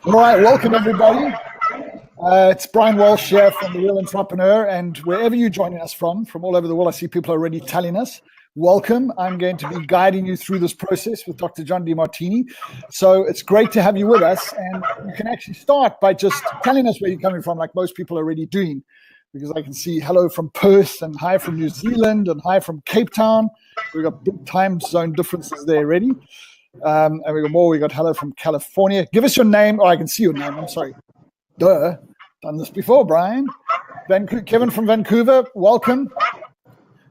All right, welcome everybody. It's Brian Walsh here from The Real Entrepreneur, and wherever you're joining us from all over the world, I see people already telling us, welcome. I'm going to be guiding you through this process with Dr. John Demartini. So it's great to have you with us, and you can actually start by just telling us where you're coming from, like most people are already doing, because I can see hello from Perth and hi from New Zealand and hi from Cape Town. We've got big time zone differences there already. And we got more. We got hello from California. Give us your name. Oh, I can see your name. I'm sorry. Duh. Done this before, Brian. Kevin from Vancouver, welcome.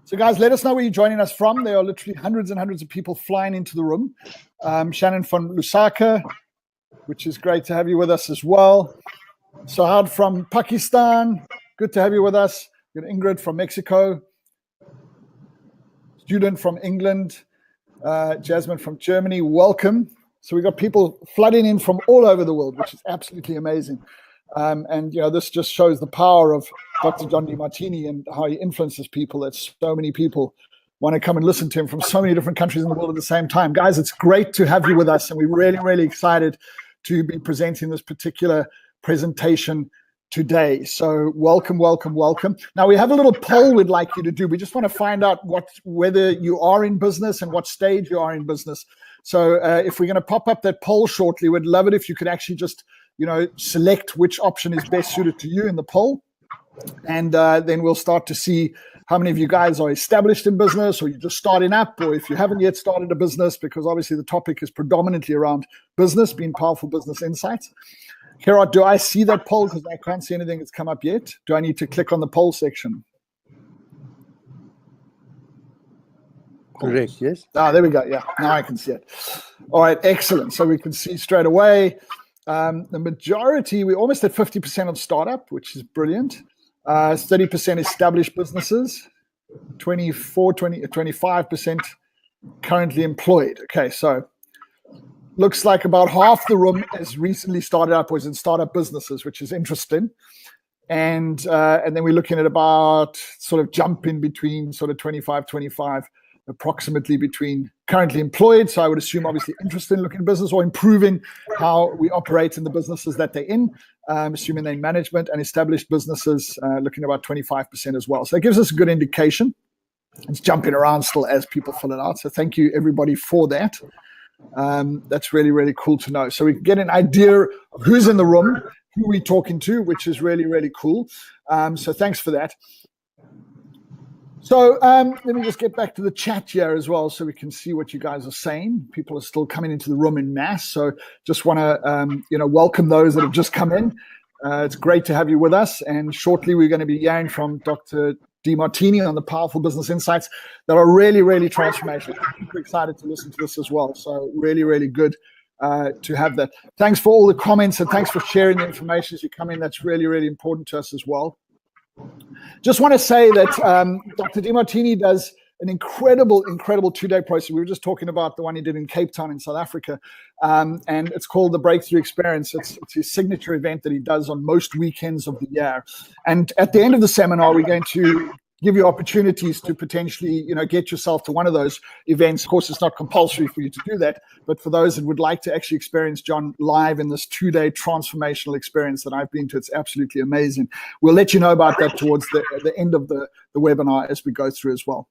So, guys, let us know where you're joining us from. There are literally hundreds and hundreds of people flying into the room. Shannon from Lusaka, which is great to have you with us as well. Sahad from Pakistan, good to have you with us. We've got Ingrid from Mexico. Student from England. Jasmine from Germany, welcome. So we've got people flooding in from all over the world, which is absolutely amazing. And, you know, this just shows the power of Dr. John Demartini and how he influences people. That so many people want to come and listen to him from so many different countries in the world at the same time. Guys, it's great to have you with us, and we're really, really excited to be presenting this particular presentation today. So welcome, welcome, welcome. Now we have a little poll we'd like you to do. We just want to find out whether you are in business and what stage you are in business. So if we're going to pop up that poll shortly, we'd love it if you could actually just, you know, select which option is best suited to you in the poll. And then we'll start to see how many of you guys are established in business, or you're just starting up, or if you haven't yet started a business, because obviously the topic is predominantly around business, being powerful business insights. Gerard, do I see that poll? Because I can't see anything that's come up yet. Do I need to click on the poll section? Correct, yes. There we go. Yeah, now I can see it. All right, excellent. So we can see straight away the majority, we're almost at 50% on startup, which is brilliant. 30% established businesses, 25% currently employed. Okay, so looks like about half the room has recently started up, was in startup businesses, which is interesting. And then we're looking at about sort of jump in between sort of 25, approximately between currently employed. So I would assume obviously interested in looking at business or improving how we operate in the businesses that they're in, assuming they're in management, and established businesses looking at about 25% as well. So that gives us a good indication. It's jumping around still as people fill it out. So thank you everybody for that. That's really, really cool to know. So we can get an idea of who's in the room, who we're talking to, which is really, really cool. So thanks for that. So let me just get back to the chat here as well, so we can see what you guys are saying. People are still coming into the room in mass. So just want to, welcome those that have just come in. It's great to have you with us. And shortly, we're going to be hearing from Dr. Demartini on the powerful business insights that are really, really transformational. I'm super excited to listen to this as well. So really, really good to have that. Thanks for all the comments, and thanks for sharing the information as you come in. That's really, really important to us as well. Just want to say that Dr. Demartini does an incredible 2-day process. We were just talking about the one he did in Cape Town in South Africa, and it's called the Breakthrough Experience. It's his signature event that he does on most weekends of the year. And at the end of the seminar, we're going to give you opportunities to potentially, get yourself to one of those events. Of course, it's not compulsory for you to do that, but for those that would like to actually experience John live in this 2-day transformational experience that I've been to, it's absolutely amazing. We'll let you know about that towards the end of the webinar as we go through as well.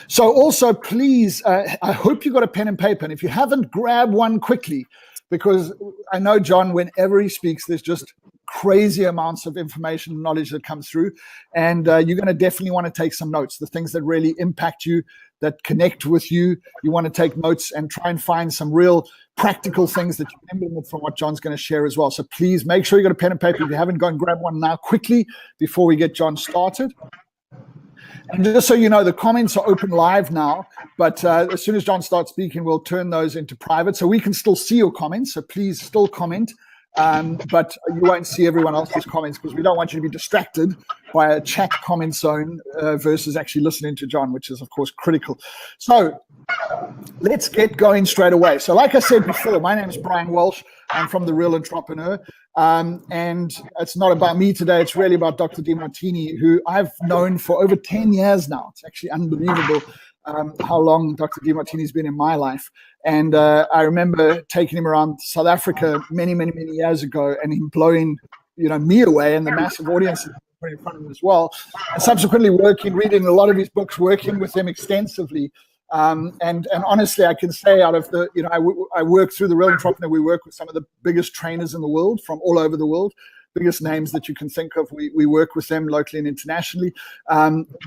So also, please, I hope you got a pen and paper. And if you haven't, grab one quickly, because I know John, whenever he speaks, there's just crazy amounts of information and knowledge that comes through. And you're going to definitely want to take some notes, the things that really impact you, that connect with you. You want to take notes and try and find some real practical things that you can implement from what John's going to share as well. So please make sure you got a pen and paper. If you haven't, go and grab one now quickly before we get John started. And just so you know, the comments are open live now, but as soon as John starts speaking, we'll turn those into private. So we can still see your comments, so please still comment, but you won't see everyone else's comments, because we don't want you to be distracted by a chat comment zone versus actually listening to John, which is, of course, critical. So let's get going straight away. So like I said before, my name is Brian Walsh. I'm from The Real Entrepreneur. And it's not about me today. It's really about Dr. Demartini, who I've known for over 10 years now. It's actually unbelievable. how long Dr. Demartini's been in my life. And I remember taking him around South Africa many, many, many years ago, and him blowing, me away, and the massive audiences put in front of him as well. And subsequently reading a lot of his books, working with him extensively. And honestly, I can say out of the, I work through the Real Entrepreneur. We work with some of the biggest trainers in the world from all over the world. Biggest names that you can think of. We work with them locally and internationally.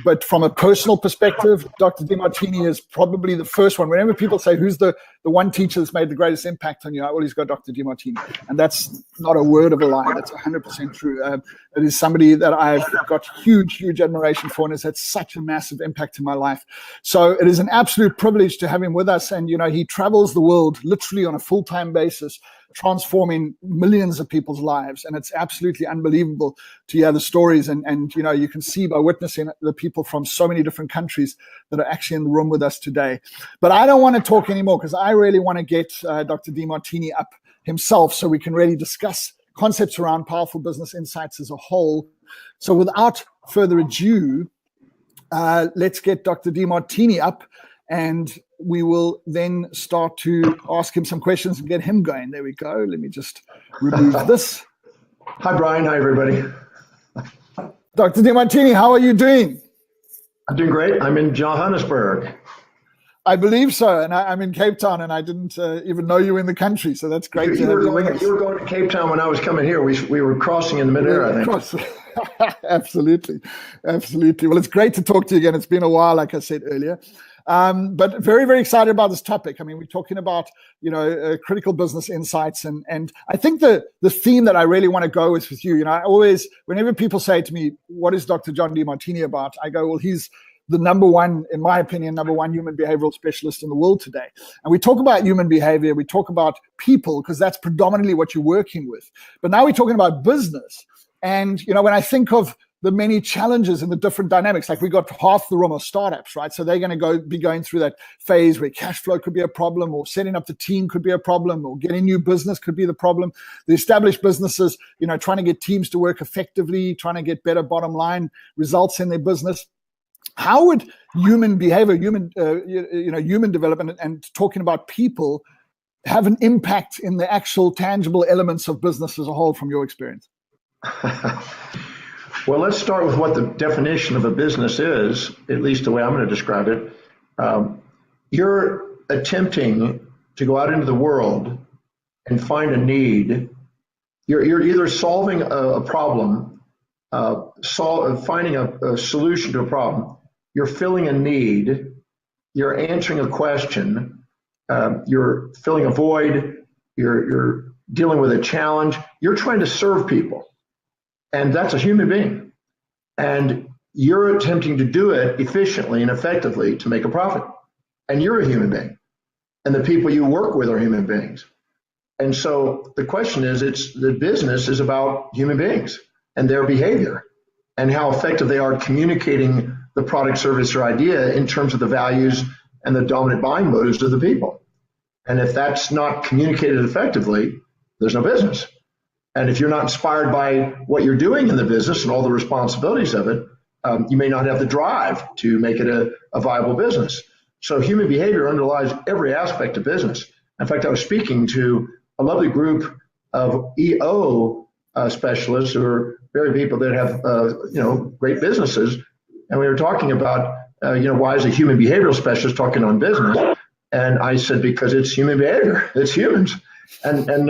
But from a personal perspective, Dr. Demartini is probably the first one. Whenever people say, who's the one teacher that's made the greatest impact on you, I always go Dr. Demartini. And that's not a word of a lie. That's 100% true. It is somebody that I've got huge, huge admiration for, and has had such a massive impact in my life. So it is an absolute privilege to have him with us. And, he travels the world literally on a full-time basis, transforming millions of people's lives. And it's absolutely unbelievable to hear the stories. And you can see by witnessing the people from so many different countries that are actually in the room with us today. But I don't want to talk anymore, because I really want to get Dr. Demartini up himself so we can really discuss concepts around powerful business insights as a whole. So without further ado, let's get Dr. Demartini up, and we will then start to ask him some questions and get him going. There we go. Let me just remove this. Hi, Brian. Hi, everybody. Dr. Demartini, how are you doing? I'm doing great. I'm in Johannesburg. I believe so. And I'm in Cape Town, and I didn't even know you were in the country. So that's great. You were going to Cape Town when I was coming here. We were crossing in the midair, I think. Absolutely. Absolutely. Well, it's great to talk to you again. It's been a while, like I said earlier. But very, very excited about this topic. I mean, we're talking about, critical business insights. And I think the theme that I really want to go with you, I always, whenever people say to me, what is Dr. John Demartini about? I go, well, he's the number one human behavioral specialist in the world today. And we talk about human behavior. We talk about people, because that's predominantly what you're working with. But now we're talking about business. And, when I think of the many challenges and the different dynamics, like we got half the room of startups, right? So they're going to be going through that phase where cash flow could be a problem, or setting up the team could be a problem, or getting new business could be the problem. The established businesses, trying to get teams to work effectively, trying to get better bottom line results in their business. How would human behavior, human development, and talking about people have an impact in the actual tangible elements of business as a whole, from your experience? Well, let's start with what the definition of a business is, at least the way I'm going to describe it. You're attempting to go out into the world and find a need. You're either solving a problem, finding a solution to a problem. You're filling a need. You're answering a question. You're filling a void. You're dealing with a challenge. You're trying to serve people. And that's a human being. And you're attempting to do it efficiently and effectively to make a profit. And you're a human being. And the people you work with are human beings. And so the question is, the business is about human beings and their behavior and how effective they are communicating the product, service, or idea in terms of the values and the dominant buying motives of the people. And if that's not communicated effectively, there's no business. And if you're not inspired by what you're doing in the business and all the responsibilities of it, you may not have the drive to make it a viable business. So human behavior underlies every aspect of business. In fact, I was speaking to a lovely group of EO specialists who are very people that have great businesses, and we were talking about why is a human behavioral specialist talking on business? And I said, because it's human behavior, it's humans, and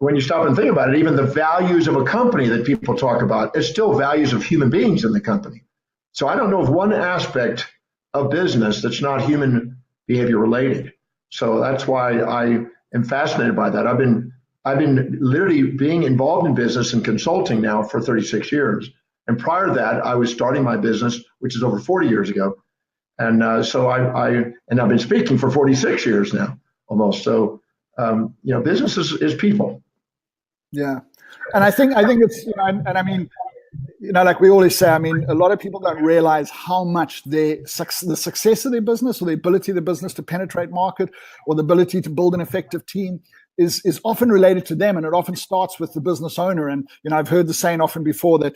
when you stop and think about it, even the values of a company that people talk about, it's still values of human beings in the company. So I don't know of one aspect of business that's not human behavior related. So that's why I am fascinated by that. I've been literally being involved in business and consulting now for 36 years. And prior to that, I was starting my business, which is over 40 years ago. And so I've been speaking for 46 years now, almost. So, business is people. Yeah. And I think it's, like we always say, a lot of people don't realize how much the success of their business, or the ability of the business to penetrate market, or the ability to build an effective team, is often related to them, and it often starts with the business owner. And I've heard the saying often before that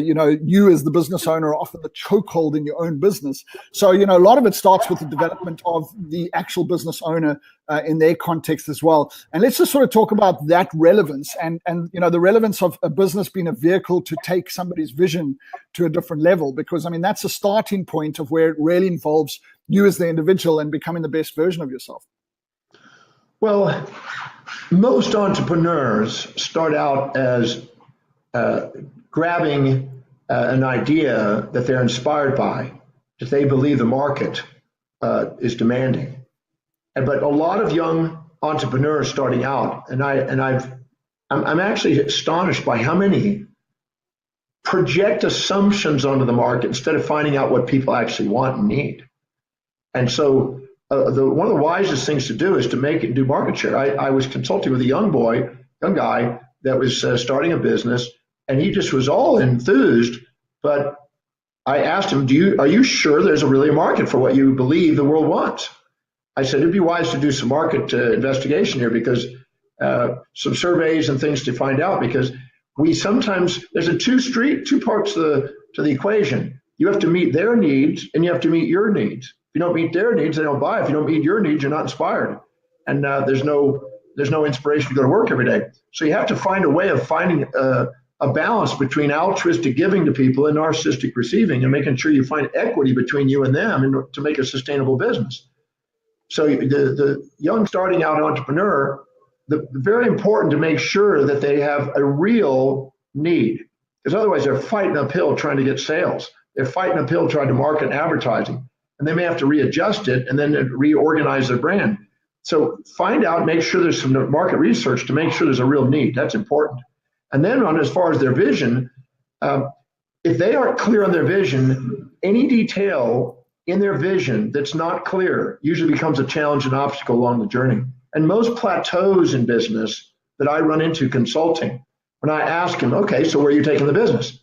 you as the business owner are often the chokehold in your own business. So a lot of it starts with the development of the actual business owner in their context as well. And let's just sort of talk about that relevance and the relevance of a business being a vehicle to take somebody's vision to a different level, because that's a starting point of where it really involves you as the individual and becoming the best version of yourself. Well, most entrepreneurs start out as grabbing an idea that they're inspired by, that they believe the market is demanding. But a lot of young entrepreneurs starting out, and I'm actually astonished by how many project assumptions onto the market instead of finding out what people actually want and need. And so one of the wisest things to do is to do market share. I was consulting with a young guy that was starting a business, and he just was all enthused. But I asked him, are you sure there's really a market for what you believe the world wants? I said, it'd be wise to do some market investigation here, because some surveys and things to find out, because there's two parts to the equation. You have to meet their needs and you have to meet your needs. If you don't meet their needs, they don't buy. If you don't meet your needs, you're not inspired. And there's no inspiration to go to work every day. So you have to find a way of finding a balance between altruistic giving to people and narcissistic receiving, and making sure you find equity between you and them to make a sustainable business. So the young starting out entrepreneur, very important to make sure that they have a real need, because otherwise they're fighting uphill trying to get sales. They're fighting uphill trying to market advertising, and they may have to readjust it and then reorganize their brand. So find out, make sure there's some market research to make sure there's a real need. That's important. And then as far as their vision, if they aren't clear on their vision, any detail in their vision that's not clear usually becomes a challenge and obstacle along the journey. And most plateaus in business that I run into consulting, when I ask them, okay, so where are you taking the business?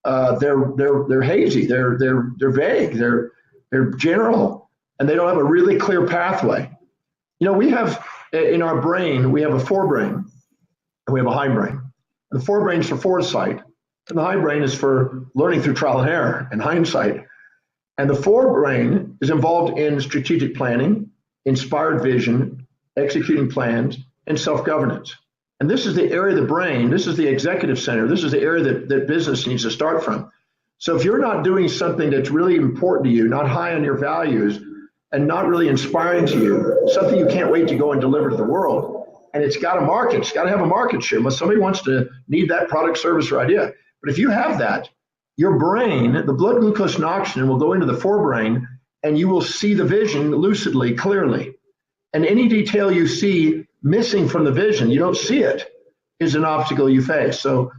They're hazy, they're vague, they're general, and they don't have a really clear pathway. We have in our brain, we have a forebrain and we have a hindbrain. The forebrain is for foresight, and the hindbrain is for learning through trial and error and hindsight. And the forebrain is involved in strategic planning, inspired vision, executing plans, and self-governance. And this is the area of the brain, this is the executive center, this is the area that business needs to start from. So if you're not doing something that's really important to you, not high on your values, and not really inspiring to you, something you can't wait to go and deliver to the world, and it's got a market, it's got to have a market share. But somebody wants to need that product, service, or idea. But if you have that, your brain, the blood glucose and oxygen will go into the forebrain, and you will see the vision lucidly, clearly. And any detail you see missing from the vision, you don't see it, is an obstacle you face. So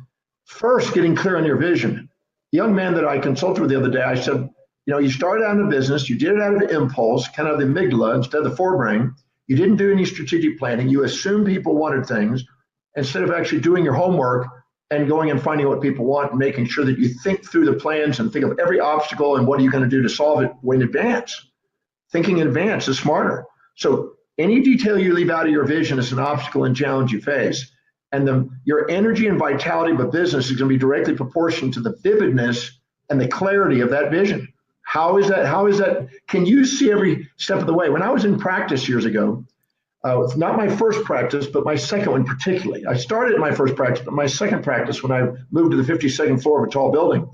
first, getting clear on your vision. The young man that I consulted with the other day, I said, you started out in a business, you did it out of impulse, kind of the amygdala instead of the forebrain. You didn't do any strategic planning. You assumed people wanted things instead of actually doing your homework and going and finding what people want and making sure that you think through the plans and think of every obstacle and what are you going to do to solve it in advance. Thinking in advance is smarter. So any detail you leave out of your vision is an obstacle and challenge you face. And your energy and vitality of a business is going to be directly proportional to the vividness and the clarity of that vision. How is that? Can you see every step of the way? When I was in practice years ago, not my first practice, but my second one particularly. I started at my first practice, but my second practice, when I moved to the 52nd floor of a tall building,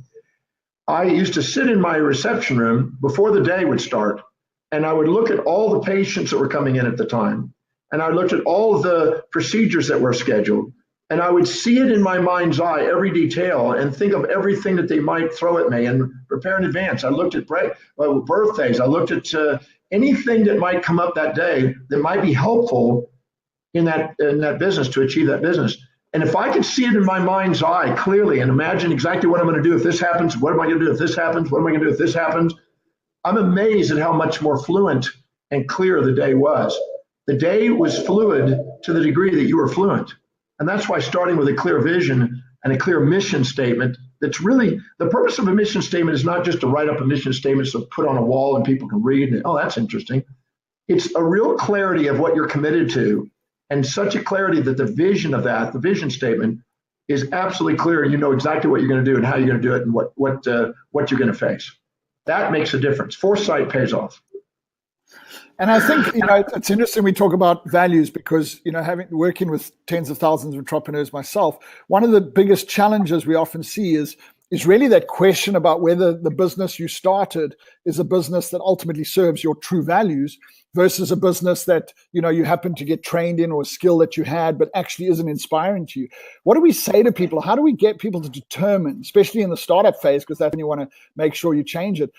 I used to sit in my reception room before the day would start, and I would look at all the patients that were coming in at the time, and I looked at all of the procedures that were scheduled, and I would see it in my mind's eye, every detail, and think of everything that they might throw at me and prepare in advance. I looked at birthdays. I looked at anything that might come up that day that might be helpful in that business to achieve that business. And if I could see it in my mind's eye clearly and imagine exactly what I'm going to do if this happens, what am I going to do if this happens, what am I going to do if this happens, I'm amazed at how much more fluent and clear the day was. The day was fluid to the degree that you were fluent. And that's why starting with a clear vision and a clear mission statement, that's really, the purpose of a mission statement is not just to write up a mission statement to put on a wall and people can read and, oh, that's interesting. It's a real clarity of what you're committed to and such a clarity that the vision of that, the vision statement, is absolutely clear. You know exactly what you're going to do and how you're going to do it and what you're going to face. That makes a difference. Foresight pays off. And I think, it's interesting we talk about values because, working with tens of thousands of entrepreneurs myself, one of the biggest challenges we often see is really that question about whether the business you started is a business that ultimately serves your true values versus a business that, you happen to get trained in or a skill that you had, but actually isn't inspiring to you. What do we say to people? How do we get people to determine, especially in the startup phase, because that's when you want to make sure you change it?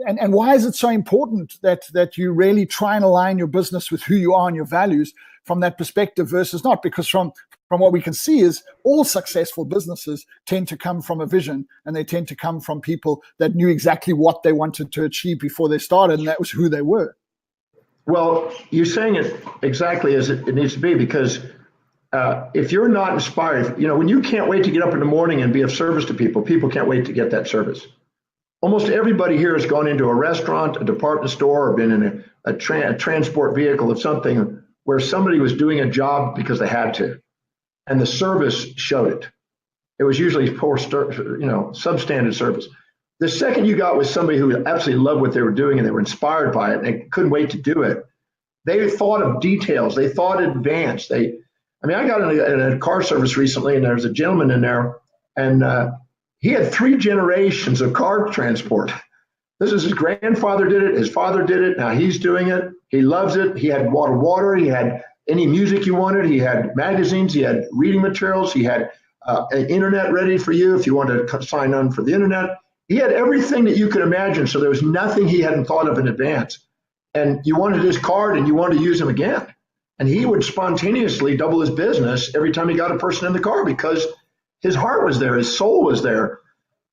And why is it so important that you really try and align your business with who you are and your values from that perspective versus not? Because from what we can see is all successful businesses tend to come from a vision, and they tend to come from people that knew exactly what they wanted to achieve before they started, and that was who they were. Well, you're saying it exactly as it needs to be, because if you're not inspired, when you can't wait to get up in the morning and be of service to people, people can't wait to get that service. Almost everybody here has gone into a restaurant, a department store, or been in a transport vehicle of something where somebody was doing a job because they had to, and the service showed it. It was usually poor, substandard service. The second you got with somebody who absolutely loved what they were doing and they were inspired by it and they couldn't wait to do it, they thought of details. They thought advanced. I got in a car service recently, and there was a gentleman in there, and he had 3 generations of car transport. This is his grandfather did it, his father did it, now he's doing it. He loves it. He had water, he had any music you wanted, he had magazines, he had reading materials, he had an internet ready for you if you wanted to sign on for the internet. He had everything that you could imagine, so there was nothing he hadn't thought of in advance. And you wanted his card and you wanted to use him again. And he would spontaneously double his business every time he got a person in the car because his heart was there, his soul was there.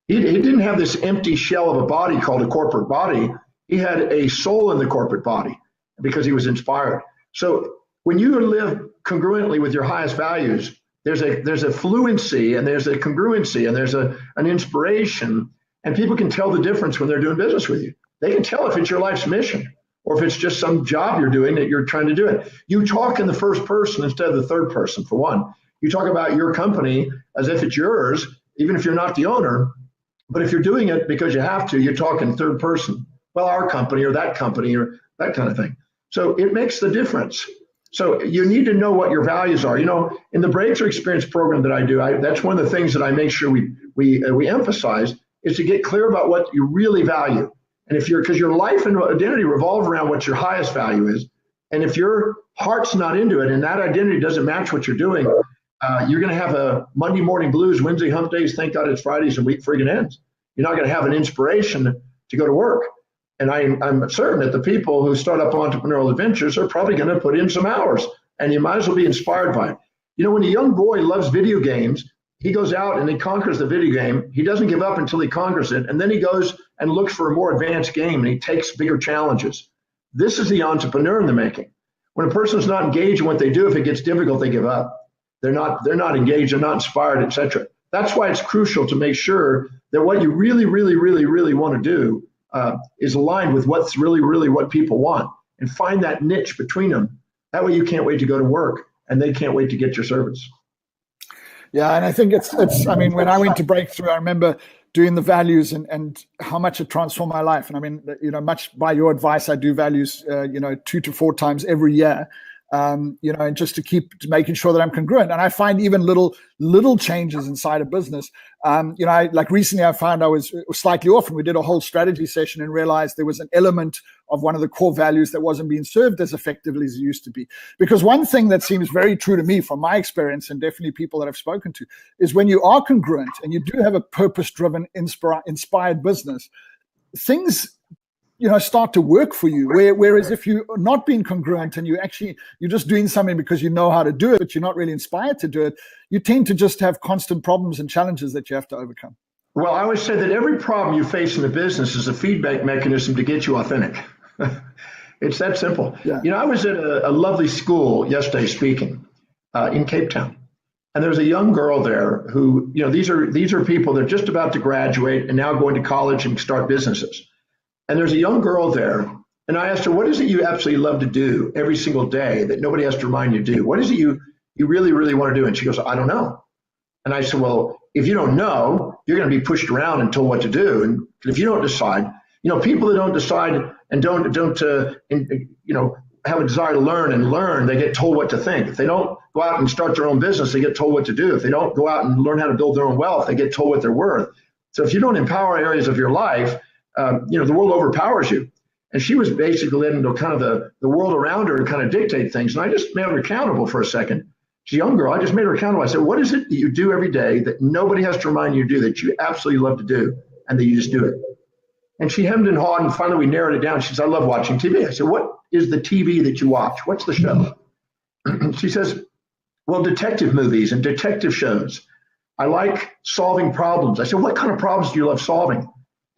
He didn't have this empty shell of a body called a corporate body. He had a soul in the corporate body because he was inspired. So when you live congruently with your highest values, there's a fluency and there's a congruency and there's an inspiration, and people can tell the difference when they're doing business with you. They can tell if it's your life's mission or if it's just some job you're doing that you're trying to do it. You talk in the first person instead of the third person, for one. You talk about your company as if it's yours, even if you're not the owner. But if you're doing it because you have to, you're talking third person. Well, our company or that kind of thing. So it makes the difference. So you need to know what your values are. In the Breakthrough Experience program that I do, that's one of the things that I make sure we emphasize is to get clear about what you really value. And because your life and identity revolve around what your highest value is. And if your heart's not into it and that identity doesn't match what you're doing, you're going to have a Monday morning blues, Wednesday hump days, thank God it's Fridays, and week friggin' ends. You're not going to have an inspiration to go to work. And I'm certain that the people who start up entrepreneurial adventures are probably going to put in some hours, and you might as well be inspired by it. When a young boy loves video games, he goes out and he conquers the video game. He doesn't give up until he conquers it. And then he goes and looks for a more advanced game and he takes bigger challenges. This is the entrepreneur in the making. When a person's not engaged in what they do, if it gets difficult, they give up. They're not engaged, they're not inspired, etc. That's why it's crucial to make sure that what you really, really, really, really want to do is aligned with what's really, really what people want, and find that niche between them. That way you can't wait to go to work and they can't wait to get your service. Yeah, and I think it's when I went to Breakthrough, I remember doing the values and how much it transformed my life. And much by your advice, I do values 2 to 4 times every year. And just to keep making sure that I'm congruent. And I find even little changes inside a business. Like recently I found I was slightly off, and we did a whole strategy session and realized there was an element of one of the core values that wasn't being served as effectively as it used to be. Because one thing that seems very true to me from my experience, and definitely people that I've spoken to, is when you are congruent and you do have a purpose-driven, inspired business, things start to work for you. Whereas if you're not being congruent and you're just doing something because you know how to do it, but you're not really inspired to do it, you tend to just have constant problems and challenges that you have to overcome. Well, I always say that every problem you face in the business is a feedback mechanism to get you authentic. It's that simple. Yeah. I was at a lovely school yesterday speaking in Cape Town. And there was a young girl there who, these are people that are just about to graduate and now going to college and start businesses. And there's a young girl there, And I asked her, what is it you absolutely love to do every single day that nobody has to remind you to do? What is it you really, really want to do? And she goes, I don't know. And I said, well, if you don't know, you're going to be pushed around and told what to do. And if you don't decide, people that don't decide and don't have a desire to learn, they get told what to think. If they don't go out and start their own business, they get told what to do. If they don't go out and learn how to build their own wealth, they get told what they're worth. So if you don't empower areas of your life, the world overpowers you. And she was basically letting kind of the world around her kind of dictate things. And I just made her accountable for a second. She's a young girl. I just made her accountable. I said, what is it that you do every day that nobody has to remind you to do, that you absolutely love to do, and that you just do it? And she hemmed and hawed, and finally we narrowed it down. She said, I love watching TV. I said, what is the TV that you watch? What's the show? She says, well, detective movies and detective shows. I like solving problems. I said, what kind of problems do you love solving?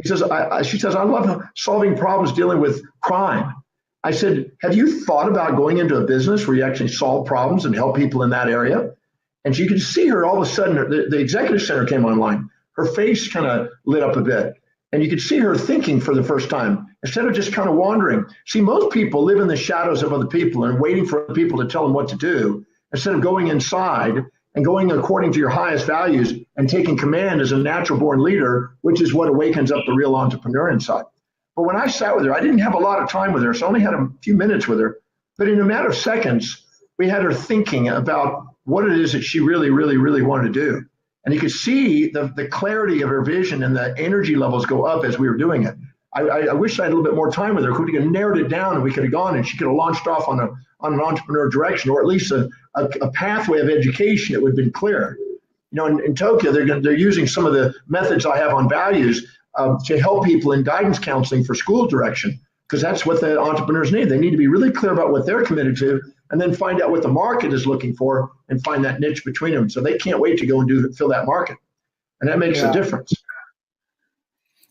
She says, I love solving problems dealing with crime. I said, have you thought about going into a business where you actually solve problems and help people in that area? And you could see her all of a sudden, the executive center came online. Her face kind of lit up a bit. And you could see her thinking for the first time, instead of just kind of wandering. See, most people live in the shadows of other people and waiting for people to tell them what to do, instead of going inside and going according to your highest values and taking command as a natural born leader, which is what awakens up the real entrepreneur inside. But when I sat with her, I didn't have a lot of time with her, so I only had a few minutes with her. But in a matter of seconds, we had her thinking about what it is that she really, really, really wanted to do. And you could see the clarity of her vision and the energy levels go up as we were doing it. I wish I had a little bit more time with her. We could have narrowed it down and we could have gone and she could have launched off on an entrepreneur direction, or at least a pathway of education that would have been clear. In Tokyo, they're using some of the methods I have on values to help people in guidance counseling for school direction, because that's what the entrepreneurs need. They need to be really clear about what they're committed to, and then find out what the market is looking for and find that niche between them. So they can't wait to go and fill that market. And that makes a difference.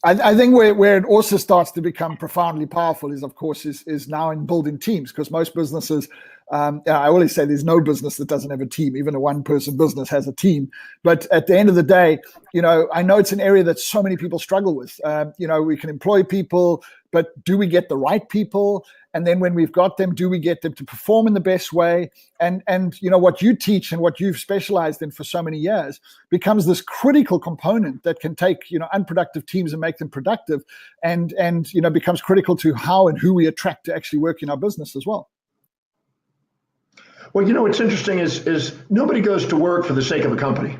I think where it also starts to become profoundly powerful is, of course, is now in building teams, because most businesses, I always say there's no business that doesn't have a team. Even a one-person business has a team. But at the end of the day, I know it's an area that so many people struggle with. We can employ people, but do we get the right people? And then when we've got them, do we get them to perform in the best way? And what you teach and what you've specialized in for so many years becomes this critical component that can take unproductive teams and make them productive, and becomes critical to how and who we attract to actually work in our business as well. Well, what's interesting is nobody goes to work for the sake of a company.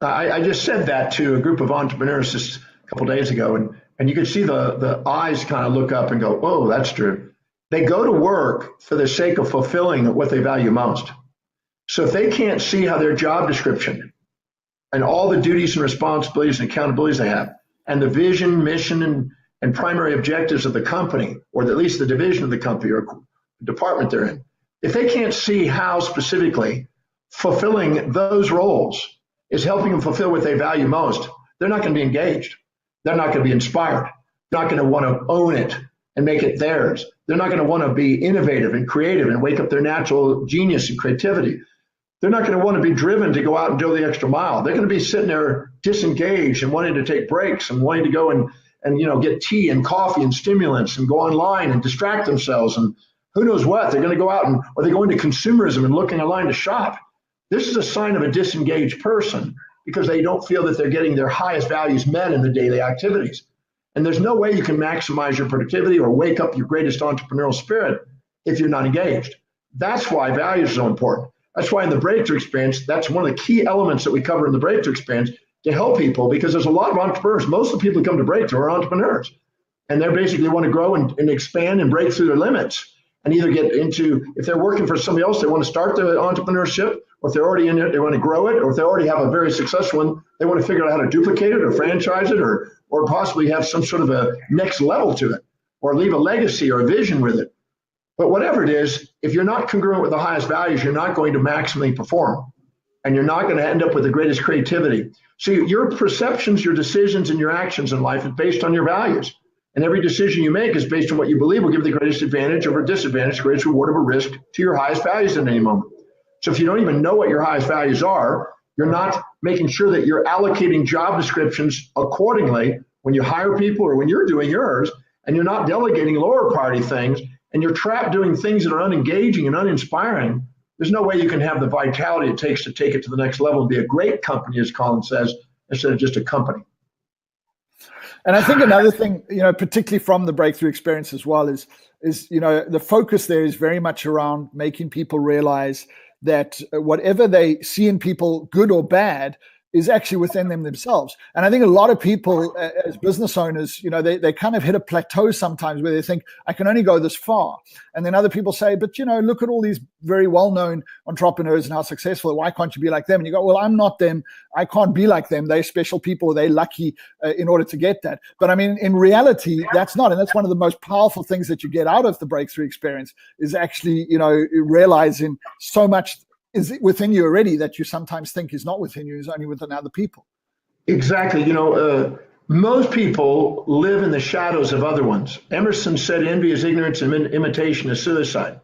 I just said that to a group of entrepreneurs just a couple of days ago, and you could see the eyes kind of look up and go, oh, that's true. They go to work for the sake of fulfilling what they value most. So if they can't see how their job description and all the duties and responsibilities and accountabilities they have, and the vision, mission, and primary objectives of the company, or at least the division of the company or department they're in, if they can't see how specifically fulfilling those roles is helping them fulfill what they value most, they're not going to be engaged. They're not going to be inspired. They're not going to want to own it and make it theirs. They're not going to want to be innovative and creative and wake up their natural genius and creativity. They're not going to want to be driven to go out and go the extra mile. They're going to be sitting there disengaged and wanting to take breaks and wanting to go and get tea and coffee and stimulants and go online and distract themselves and who knows what. They're going to go out or they go into consumerism and looking online to shop. This is a sign of a disengaged person, because they don't feel that they're getting their highest values met in the daily activities. And there's no way you can maximize your productivity or wake up your greatest entrepreneurial spirit if you're not engaged. That's why values are so important. That's why in the breakthrough experience, that's one of the key elements that we cover in the breakthrough experience to help people, because there's a lot of entrepreneurs. Most of the people who come to breakthrough are entrepreneurs. And they basically want to grow and expand and break through their limits and either get into, if they're working for somebody else, they want to start the entrepreneurship, or if they're already in it, they want to grow it, or if they already have a very successful one, they want to figure out how to duplicate it or franchise it, or possibly have some sort of a next level to it, or leave a legacy or a vision with it. But whatever it is, if you're not congruent with the highest values, you're not going to maximally perform, and you're not going to end up with the greatest creativity. So your perceptions, your decisions, and your actions in life is based on your values. And every decision you make is based on what you believe will give the greatest advantage over disadvantage, greatest reward over risk to your highest values at any moment. So if you don't even know what your highest values are, you're not making sure that you're allocating job descriptions accordingly when you hire people or when you're doing yours. and you're not delegating lower priority things, and you're trapped doing things that are unengaging and uninspiring, there's no way you can have the vitality it takes to take it to the next level and be a great company, as Colin says, instead of just a company. And I think another thing, particularly from the breakthrough experience as well, is the focus there is very much around making people realize that whatever they see in people, good or bad, is actually within them themselves. And I think a lot of people as business owners, they kind of hit a plateau sometimes where they think, I can only go this far. And then other people say, but look at all these very well-known entrepreneurs and how successful, why can't you be like them? And you go, well, I'm not them. I can't be like them. They're special people. They're lucky in order to get that. But I mean, in reality, that's not. And that's one of the most powerful things that you get out of the breakthrough experience is actually, realizing so much is within you already that you sometimes think is not within you, is only within other people. Exactly. Most people live in the shadows of other ones. Emerson said envy is ignorance and imitation is suicide.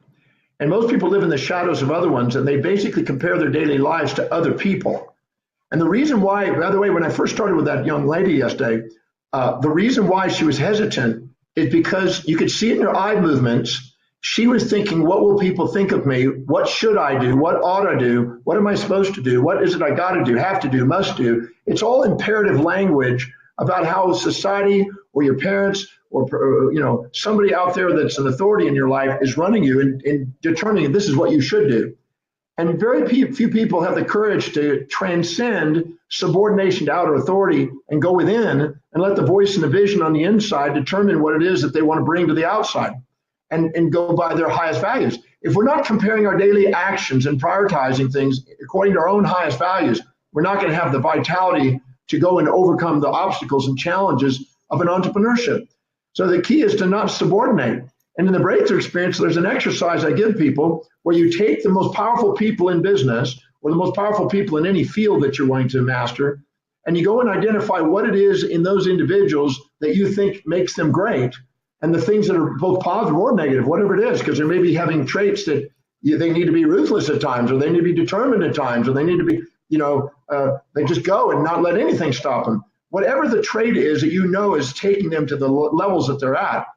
And most people live in the shadows of other ones, and they basically compare their daily lives to other people. And the reason why, by the way, when I first started with that young lady yesterday, the reason why she was hesitant is because you could see it in her eye movements. She was thinking, what will people think of me? What should I do? What ought I do? What am I supposed to do? What is it I got to do, have to do, must do? It's all imperative language about how society or your parents or somebody out there that's an authority in your life is running you and determining this is what you should do. And very few people have the courage to transcend subordination to outer authority and go within and let the voice and the vision on the inside determine what it is that they want to bring to the outside. And go by their highest values. If we're not comparing our daily actions and prioritizing things according to our own highest values, we're not going to have the vitality to go and overcome the obstacles and challenges of an entrepreneurship. So the key is to not subordinate. And in the breakthrough experience, there's an exercise I give people where you take the most powerful people in business or the most powerful people in any field that you're wanting to master, and you go and identify what it is in those individuals that you think makes them great. And the things that are both positive or negative, whatever it is, because they may be having traits that they need to be ruthless at times, or they need to be determined at times, or they need to be, they just go and not let anything stop them. Whatever the trait is that is taking them to the levels that they're at,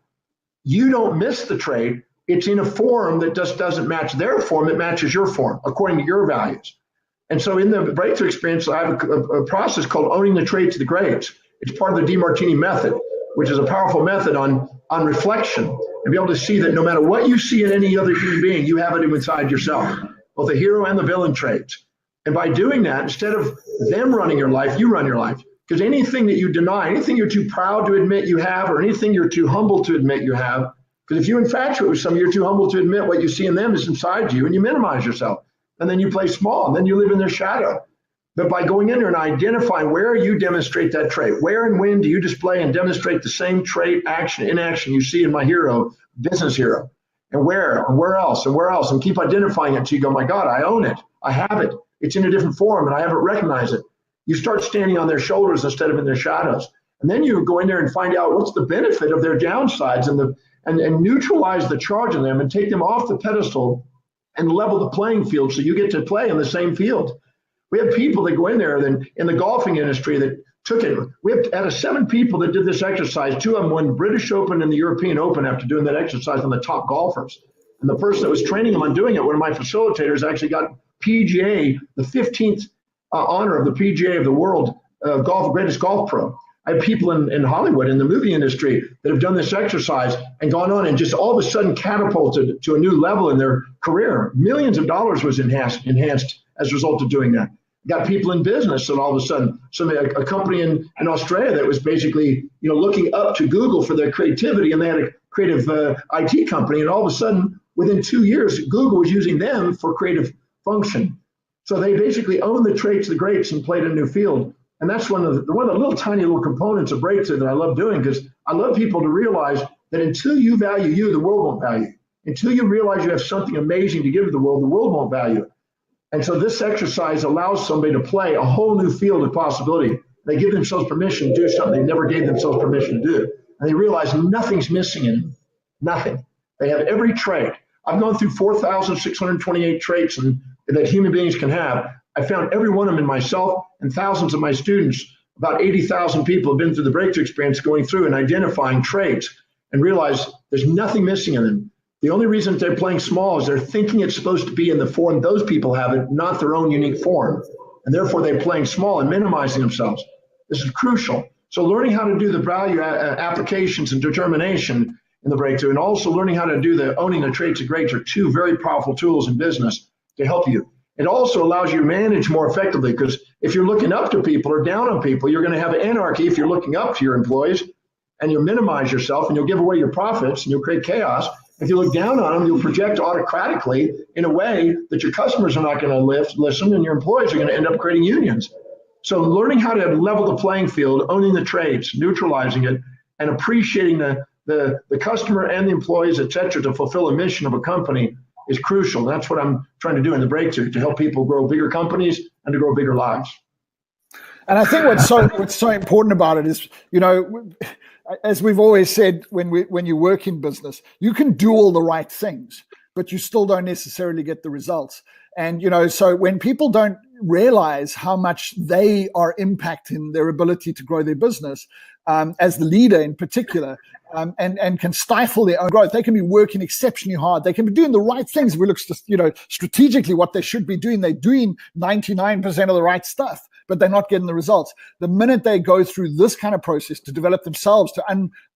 you don't miss the trait. It's in a form that just doesn't match their form. It matches your form according to your values. And so in the breakthrough experience, I have a process called owning the traits of the greats. It's part of the Demartini method, which is a powerful method on reflection, and be able to see that no matter what you see in any other human being, you have it inside yourself, both the hero and the villain traits. And by doing that, instead of them running your life, you run your life. Because anything that you deny, anything you're too proud to admit you have, or anything you're too humble to admit you have, because if you infatuate with somebody, you're too humble to admit what you see in them is inside you, and you minimize yourself. And then you play small, and then you live in their shadow. But by going in there and identifying where you demonstrate that trait, where and when do you display and demonstrate the same trait, action, inaction you see in my hero, business hero, and where else, and keep identifying it until you go, my God, I own it. I have it. It's in a different form, and I haven't recognized it. You start standing on their shoulders instead of in their shadows. And then you go in there and find out what's the benefit of their downsides and neutralize the charge in them and take them off the pedestal and level the playing field so you get to play in the same field. We have people that go in there in the golfing industry that took it. We have out of 7 people that did this exercise, 2 of them won British Open and the European Open after doing that exercise on the top golfers. And the person that was training them on doing it, one of my facilitators, actually got PGA, the 15th honor of the PGA of the world greatest golf pro. I have people in Hollywood, in the movie industry, that have done this exercise and gone on and just all of a sudden catapulted to a new level in their career. Millions of dollars was enhanced as a result of doing that. Got people in business, and all of a sudden, a company in Australia that was basically, looking up to Google for their creativity, and they had a creative IT company, and all of a sudden, within 2 years, Google was using them for creative function. So they basically own the traits of the greats and played a new field. And that's one of the little tiny little components of breakthrough that I love doing, because I love people to realize that until you value you, the world won't value you. Until you realize you have something amazing to give to the world won't value it. And so this exercise allows somebody to play a whole new field of possibility. They give themselves permission to do something they never gave themselves permission to do. And they realize nothing's missing in them. Nothing. They have every trait. I've gone through 4,628 traits that human beings can have. I found every one of them in myself and thousands of my students. About 80,000 people have been through the breakthrough experience going through and identifying traits. and realize there's nothing missing in them. The only reason they're playing small is they're thinking it's supposed to be in the form those people have it, not their own unique form. And therefore they're playing small and minimizing themselves. This is crucial. So learning how to do the value applications and determination in the breakthrough, and also learning how to do the owning the traits of greats are two very powerful tools in business to help you. It also allows you to manage more effectively, because if you're looking up to people or down on people, you're going to have anarchy if you're looking up to your employees, and you'll minimize yourself and you'll give away your profits and you'll create chaos. If you look down on them, you'll project autocratically in a way that your customers are not going to listen, and your employees are going to end up creating unions. So learning how to level the playing field, owning the traits, neutralizing it, and appreciating the customer and the employees, et cetera, to fulfill a mission of a company is crucial. That's what I'm trying to do in the breakthrough, to help people grow bigger companies and to grow bigger lives. And I think what's so important about it is, as we've always said, when you work in business, you can do all the right things, but you still don't necessarily get the results. And, so when people don't realize how much they are impacting their ability to grow their business, as the leader in particular, and can stifle their own growth, they can be working exceptionally hard. They can be doing the right things. If we look, strategically what they should be doing, they're doing 99% of the right stuff, but they're not getting the results. The minute they go through this kind of process to develop themselves, to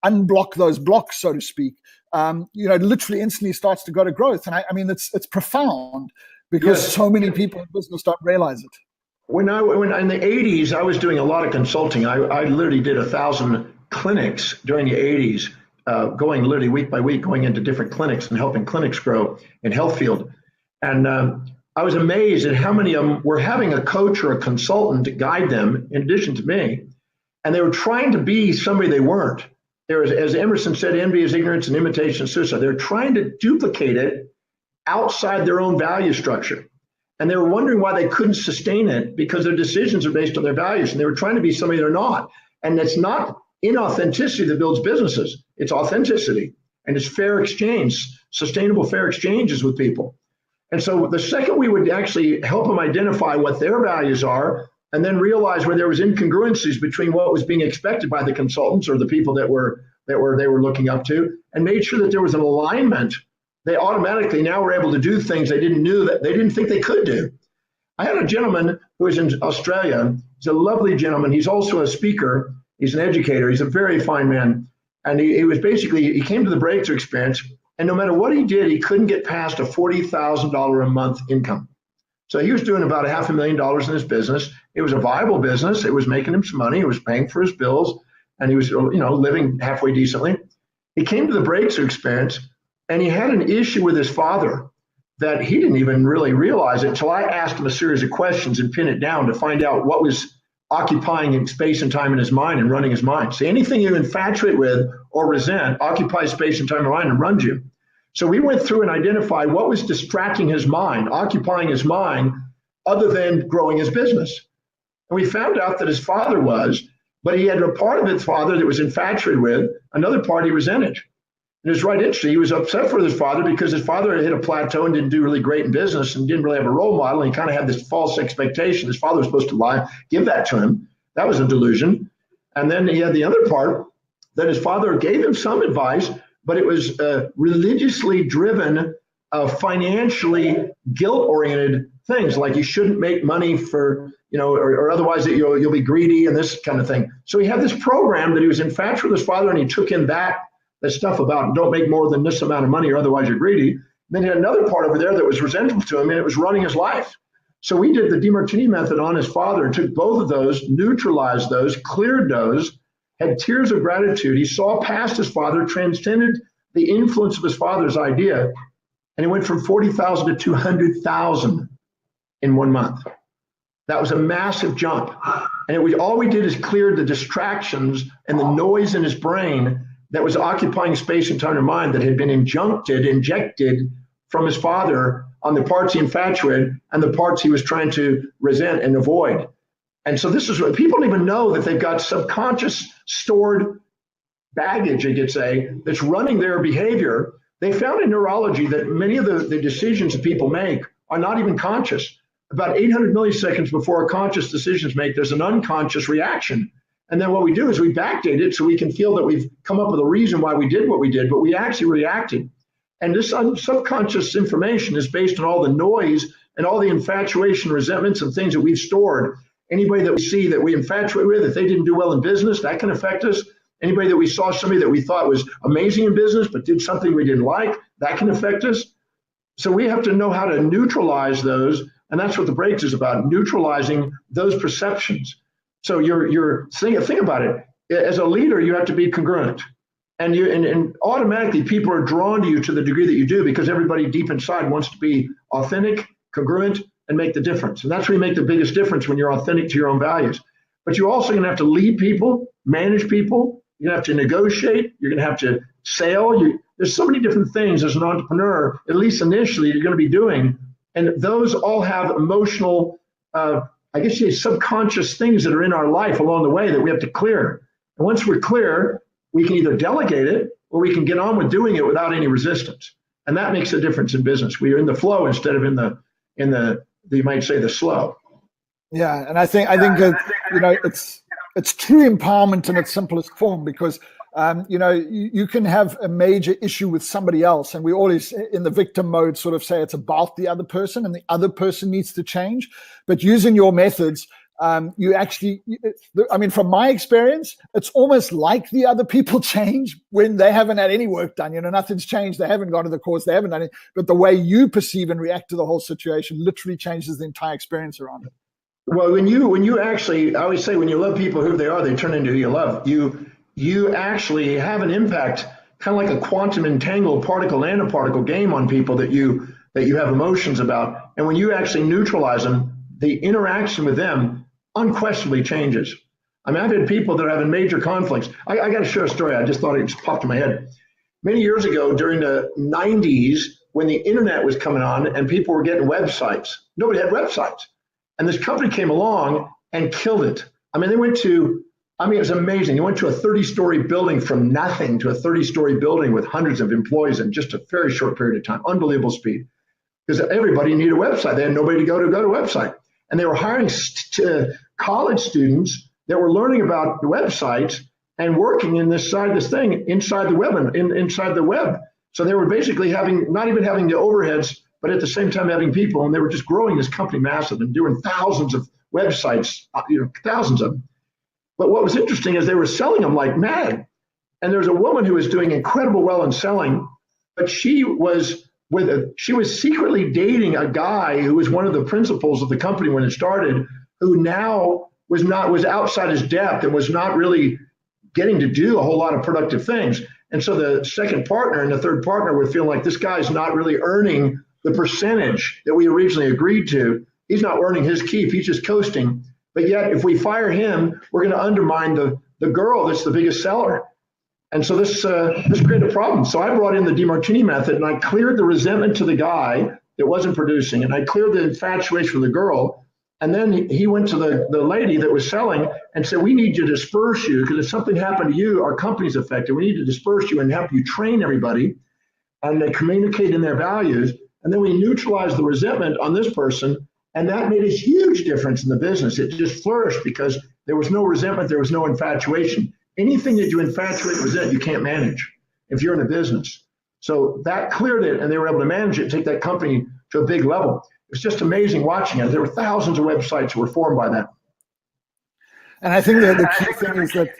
unblock those blocks, so to speak, literally instantly starts to go to growth. And I mean, it's profound, because so many people in business don't realize it. When in the 80s, I was doing a lot of consulting. I literally did 1,000 clinics during the 80s, going literally week by week, going into different clinics and helping clinics grow in health field. And I was amazed at how many of them were having a coach or a consultant to guide them in addition to me. And they were trying to be somebody they weren't. There was, as Emerson said, envy is ignorance and imitation is suicide. They're trying to duplicate it outside their own value structure. And they were wondering why they couldn't sustain it, because their decisions are based on their values. And they were trying to be somebody they're not. And it's not inauthenticity that builds businesses. It's authenticity. And it's fair exchange, sustainable fair exchanges with people. And so the second we would actually help them identify what their values are, and then realize where there was incongruencies between what was being expected by the consultants or the people that they were looking up to, and made sure that there was an alignment, they automatically now were able to do things they didn't think they could do. I had a gentleman who was in Australia. He's a lovely gentleman. He's also a speaker. He's an educator. He's a very fine man. And he came to the breakthrough experience, and no matter what he did, he couldn't get past a $40,000 a month income. So he was doing about $500,000 in his business. It was a viable business. It was making him some money. It was paying for his bills, and he was, living halfway decently. He came to the breakthrough experience, and he had an issue with his father that he didn't even really realize it until I asked him a series of questions and pinned it down to find out what was occupying space and time in his mind and running his mind. See, anything you infatuate with or resent occupies space and time in your mind and runs you. So we went through and identified what was distracting his mind, occupying his mind, other than growing his business. And we found out that his father was, but he had a part of his father that was infatuated with, another part he resented. And it was right interesting. He was upset for his father because his father had hit a plateau and didn't do really great in business and didn't really have a role model. And he kind of had this false expectation. His father was supposed to lie, give that to him. That was a delusion. And then he had the other part that his father gave him some advice, but it was religiously driven, financially guilt-oriented things, like you shouldn't make money for, or otherwise you'll be greedy and this kind of thing. So he had this program that he was infatuated with his father, and he took in that stuff about don't make more than this amount of money or otherwise you're greedy. And then he had another part over there that was resentful to him, and it was running his life. So we did the Demartini method on his father and took both of those, neutralized those, cleared those, had tears of gratitude. He saw past his father, transcended the influence of his father's idea, and he went from 40,000 to 200,000 in 1 month. That was a massive jump. And all we did is cleared the distractions and the noise in his brain that was occupying space and time and mind that had been injected from his father on the parts he infatuated and the parts he was trying to resent and avoid. And so this is what people don't even know, that they've got subconscious stored baggage, you could say, that's running their behavior. They found in neurology that many of the decisions that people make are not even conscious. About 800 milliseconds before a conscious decision is made, there's an unconscious reaction. And then what we do is we backdate it so we can feel that we've come up with a reason why we did what we did, but we actually reacted. And this subconscious information is based on all the noise and all the infatuation, resentments, and things that we've stored. Anybody that we see that we infatuate with, if they didn't do well in business, that can affect us. Anybody that we saw somebody that we thought was amazing in business but did something we didn't like, that can affect us. So we have to know how to neutralize those, and that's what the breaks is about, neutralizing those perceptions. So you're think about it. As a leader, you have to be congruent, and automatically people are drawn to you to the degree that you do, because everybody deep inside wants to be authentic, congruent, and make the difference. And that's where you make the biggest difference, when you're authentic to your own values. But you're also going to have to lead people, manage people. You're going to have to negotiate. You're going to have to sell. There's so many different things as an entrepreneur, at least initially, you're going to be doing. And those all have emotional, I guess you say, subconscious things that are in our life along the way that we have to clear. And once we're clear, we can either delegate it or we can get on with doing it without any resistance. And that makes a difference in business. We are in the flow instead of in the you might say, the slow. Yeah, and I think it's true empowerment in its simplest form, because you can have a major issue with somebody else, and we always, in the victim mode, sort of say it's about the other person and the other person needs to change. But using your methods, you actually, from my experience, it's almost like the other people change when they haven't had any work done. Nothing's changed. They haven't gone to the course. They haven't done it. But the way you perceive and react to the whole situation literally changes the entire experience around it. Well, when you actually, I always say, when you love people who they are, they turn into who you love. You actually have an impact, kind of like a quantum entangled particle nanoparticle game on people that you have emotions about. And when you actually neutralize them, the interaction with them unquestionably changes. I've had people that are having major conflicts. I got to share a story. I just thought it just popped in my head. Many years ago, during the 90s, when the internet was coming on and people were getting websites, nobody had websites. And this company came along and killed it. They went to, it was amazing. They went to a 30-story building from nothing to a 30-story building with hundreds of employees in just a very short period of time. Unbelievable speed. Because everybody needed a website. They had nobody to go to a website. And they were hiring college students that were learning about the websites and working inside the web. So they were basically not even having the overheads, but at the same time having people, and they were just growing this company massive and doing thousands of websites, thousands of them. But what was interesting is they were selling them like mad. And there was a woman who was doing incredible well in selling, but she was secretly dating a guy who was one of the principals of the company when it started, who now was outside his depth and was not really getting to do a whole lot of productive things. And so the second partner and the third partner were feeling like, this guy's not really earning the percentage that we originally agreed to. He's not earning his keep. He's just coasting. But yet, if we fire him, we're going to undermine the girl that's the biggest seller. And so this created a problem. So I brought in the Demartini method, and I cleared the resentment to the guy that wasn't producing, and I cleared the infatuation for the girl. And then he went to the lady that was selling and said, we need to disperse you, because if something happened to you, our company's affected. We need to disperse you and help you train everybody, and they communicate in their values. And then we neutralized the resentment on this person, and that made a huge difference in the business. It just flourished because there was no resentment, there was no infatuation. Anything that you infatuate and resent, you can't manage if you're in a business. So that cleared it, and they were able to manage it, take that company to a big level. It's just amazing watching it. There were thousands of websites that were formed by that. And I think that the key thing is that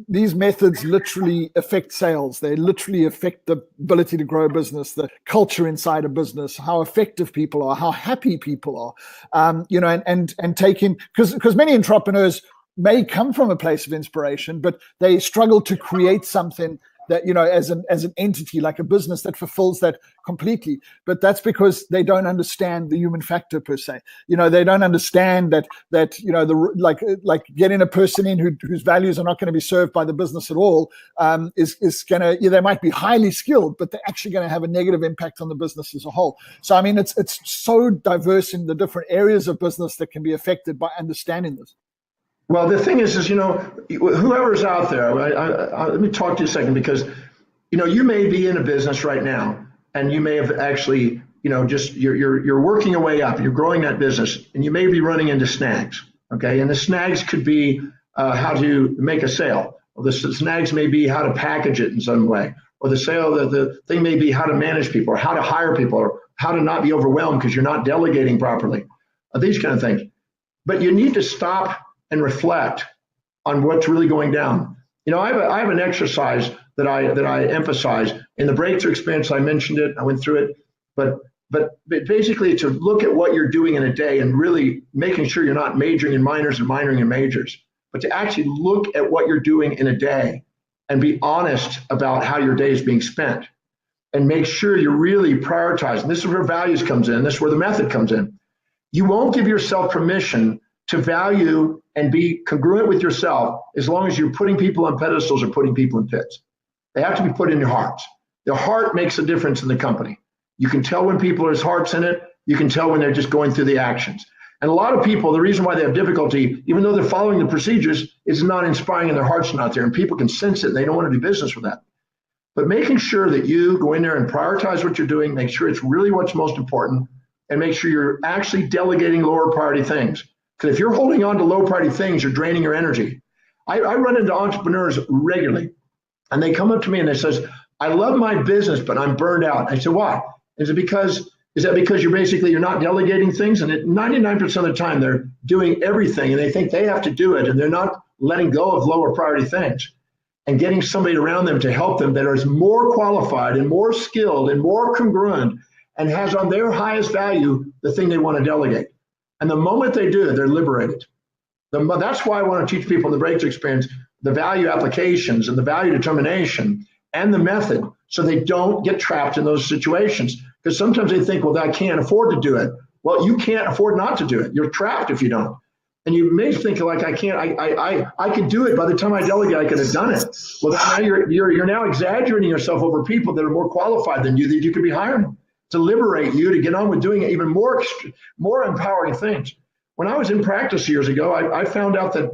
these methods literally affect sales. They literally affect the ability to grow a business, the culture inside a business, how effective people are, how happy people are, and taking, because many entrepreneurs may come from a place of inspiration, but they struggle to create something that, as an entity, like a business that fulfills that completely. But that's because they don't understand the human factor per se. They don't understand that like getting a person in whose values are not going to be served by the business at all is going to, they might be highly skilled, but they're actually going to have a negative impact on the business as a whole. So, it's so diverse in the different areas of business that can be affected by understanding this. Well, the thing is whoever's out there, let me talk to you a second, because, you may be in a business right now, and you may have actually, just you're working your way up, you're growing that business, and you may be running into snags. Okay. And the snags could be how to make a sale. Or the snags may be how to package it in some way. Or the thing may be how to manage people, or how to hire people, or how to not be overwhelmed because you're not delegating properly. These kind of things. But you need to stop and reflect on what's really going down. I have an exercise that I emphasize in the breakthrough experience. I mentioned it. I went through it, but basically to look at what you're doing in a day and really making sure you're not majoring in minors and minoring in majors, but to actually look at what you're doing in a day and be honest about how your day is being spent and make sure you're really prioritizing. This is where values comes in. This is where the method comes in. You won't give yourself permission to value and be congruent with yourself as long as you're putting people on pedestals or putting people in pits. They have to be put in your hearts. The heart makes a difference in the company. You can tell when people are hearts in it. You can tell when they're just going through the actions. And a lot of people, the reason why they have difficulty, even though they're following the procedures, is not inspiring and their heart's not there. And people can sense it and they don't want to do business with that. But making sure that you go in there and prioritize what you're doing, make sure it's really what's most important, and make sure you're actually delegating lower priority things. Because if you're holding on to low priority things, you're draining your energy. I run into entrepreneurs regularly, and they come up to me and they says, I love my business, but I'm burned out. I said, why? Is that because you're not delegating things? And 99% of the time they're doing everything and they think they have to do it, and they're not letting go of lower priority things and getting somebody around them to help them that is more qualified and more skilled and more congruent and has on their highest value the thing they want to delegate. And the moment they do, they're liberated. That's why I want to teach people in the breakthrough experience the value applications and the value determination and the method, so they don't get trapped in those situations. Because sometimes they think, well, I can't afford to do it. Well, you can't afford not to do it. You're trapped if you don't. And you may think like, I could do it. By the time I delegate, I could have done it. Well, now you're now exaggerating yourself over people that are more qualified than you, that you could be hiring to liberate you to get on with doing even more empowering things. When I was in practice years ago, I found out that,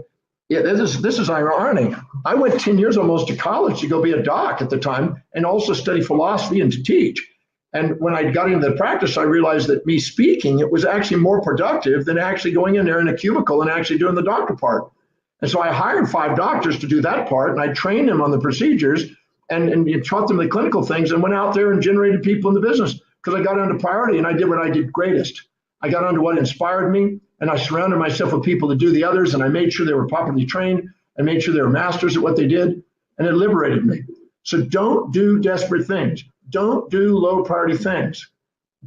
this is ironic. I went 10 years almost to college to go be a doc at the time and also study philosophy and to teach. And when I got into the practice, I realized that me speaking, it was actually more productive than actually going in there in a cubicle and actually doing the doctor part. And so I hired 5 doctors to do that part, and I trained them on the procedures and taught them the clinical things, and went out there and generated people in the business because I got onto priority and I did what I did greatest. I got onto what inspired me, and I surrounded myself with people to do the others, and I made sure they were properly trained and made sure they were masters at what they did, and it liberated me. So don't do desperate things. Don't do low priority things.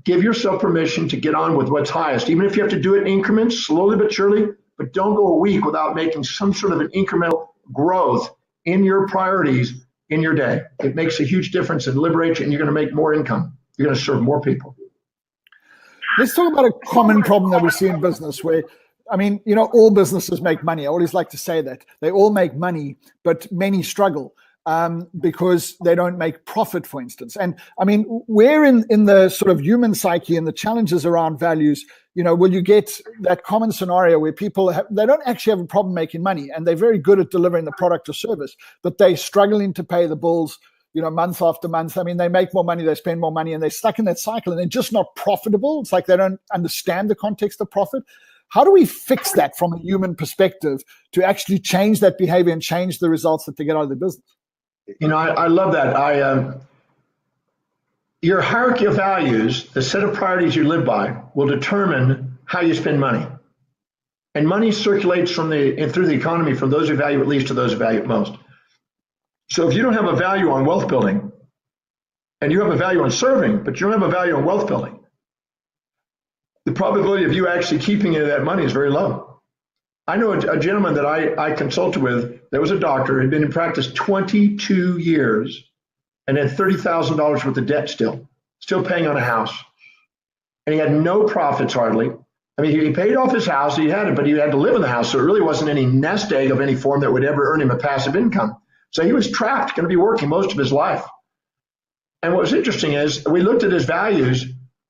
Give yourself permission to get on with what's highest, even if you have to do it in increments, slowly but surely, but don't go a week without making some sort of an incremental growth in your priorities in your day. It makes a huge difference and liberates you, and you're going to make more income. You're going to serve more people. Let's talk about a common problem that we see in business where, all businesses make money. I always like to say that. They all make money, but many struggle because they don't make profit, for instance. And where in the sort of human psyche and the challenges around values, will you get that common scenario where people they don't actually have a problem making money and they're very good at delivering the product or service, but they're struggling to pay the bills, month after month. They make more money, they spend more money, and they're stuck in that cycle and they're just not profitable. It's like they don't understand the context of profit. How do we fix that from a human perspective to actually change that behavior and change the results that they get out of the business? I love that. Your hierarchy of values, the set of priorities you live by, will determine how you spend money. And money circulates through the economy from those who value it least to those who value it most. So if you don't have a value on wealth building, and you have a value on serving, but you don't have a value on wealth building, the probability of you actually keeping any of that money is very low. I know a gentleman that I consulted with that was a doctor, had been in practice 22 years and had $30,000 worth of debt still paying on a house. And he had no profits hardly. He paid off his house, he had it, but he had to live in the house. So it really wasn't any nest egg of any form that would ever earn him a passive income. So he was trapped, going to be working most of his life. And what was interesting is we looked at his values,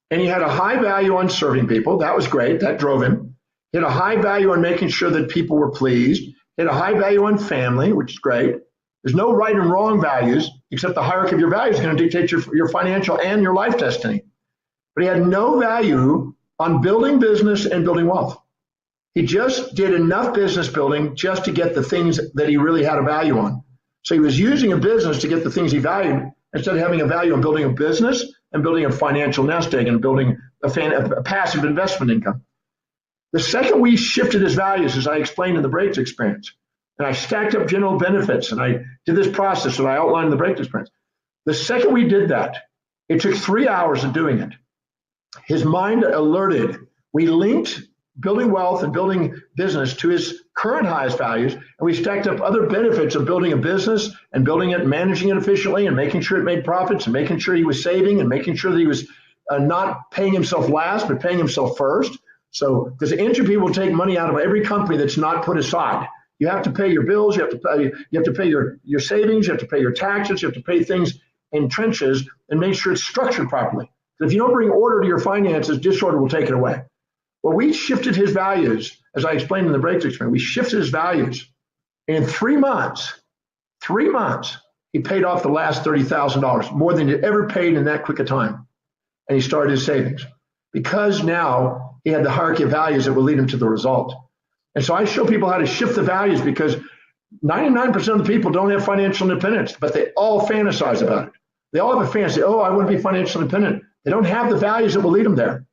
and he had a high value on serving people. That was great. That drove him. He had a high value on making sure that people were pleased. He had a high value on family, which is great. There's no right and wrong values, except the hierarchy of your values is going to dictate your financial and your life destiny. But he had no value on building business and building wealth. He just did enough business building just to get the things that he really had a value on. So he was using a business to get the things he valued instead of having a value on building a business and building a financial nest egg and building a passive investment income. The second we shifted his values, as I explained in the breakthrough experience, and I stacked up general benefits, and I did this process that I outlined in the breakthrough experience. The second we did that, it took 3 hours of doing it. His mind alerted. We linked building wealth and building business to his current highest values, and we stacked up other benefits of building a business and building it, managing it efficiently, and making sure it made profits, and making sure he was saving, and making sure that he was not paying himself last, but paying himself first. So, because entry people take money out of every company that's not put aside. You have to pay your bills, you have to pay your savings, you have to pay your taxes, you have to pay things in trenches and make sure it's structured properly. If you don't bring order to your finances, disorder will take it away. Well, we shifted his values, as I explained in the breakthrough experience. We shifted his values. In 3 months, he paid off the last $30,000, more than he ever paid in that quick a time. And he started his savings because now he had the hierarchy of values that will lead him to the result. And so I show people how to shift the values because 99% of the people don't have financial independence, but they all fantasize about it. They all have a fantasy, oh, I want to be financially independent. They don't have the values that will lead them there.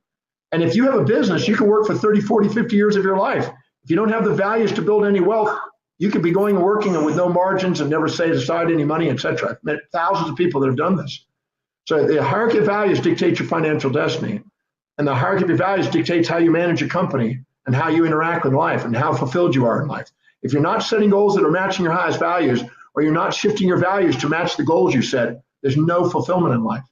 And if you have a business, you can work for 30, 40, 50 years of your life. If you don't have the values to build any wealth, you could be going and working and with no margins and never set aside any money, etc. I've met thousands of people that have done this. So the hierarchy of values dictates your financial destiny. And the hierarchy of values dictates how you manage your company and how you interact with life and how fulfilled you are in life. If you're not setting goals that are matching your highest values, or you're not shifting your values to match the goals you set, there's no fulfillment in life.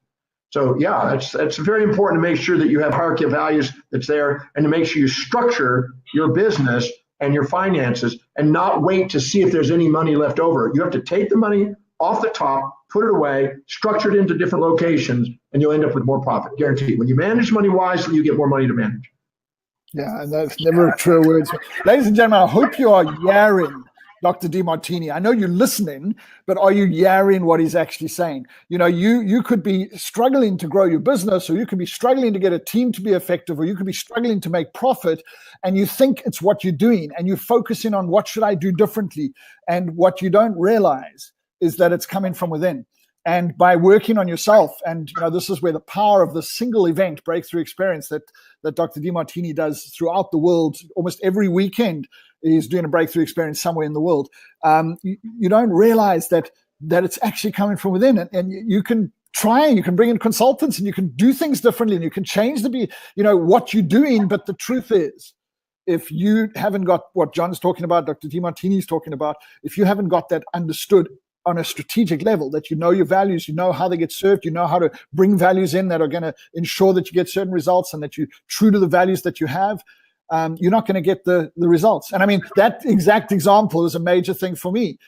So yeah, it's very important to make sure that you have hierarchy of values that's there, and to make sure you structure your business and your finances and not wait to see if there's any money left over. You have to take the money off the top, put it away, structure it into different locations, and you'll end up with more profit, guaranteed. When you manage money wisely, you get more money to manage. Yeah, and that's never true words. Ladies and gentlemen, I hope you are yaring Dr. Demartini. I know you're listening, but are you yaring what he's actually saying? You know, you could be struggling to grow your business, or you could be struggling to get a team to be effective, or you could be struggling to make profit, and you think it's what you're doing, and you're focusing on what should I do differently. And what you don't realize is that it's coming from within. And by working on yourself, and you know, this is where the power of the single event breakthrough experience that Dr. Demartini does throughout the world, almost every weekend, he's doing a breakthrough experience somewhere in the world. You don't realize that it's actually coming from within, and you can try, you can bring in consultants, and you can do things differently, and you can change what you're doing. But the truth is, if you haven't got what John's talking about, Dr. Demartini's talking about, if you haven't got that understood on a strategic level, that you know your values, you know how they get served, you know how to bring values in that are going to ensure that you get certain results and that you're true to the values that you have, you're not going to get the results. And I mean, that exact example is a major thing for me,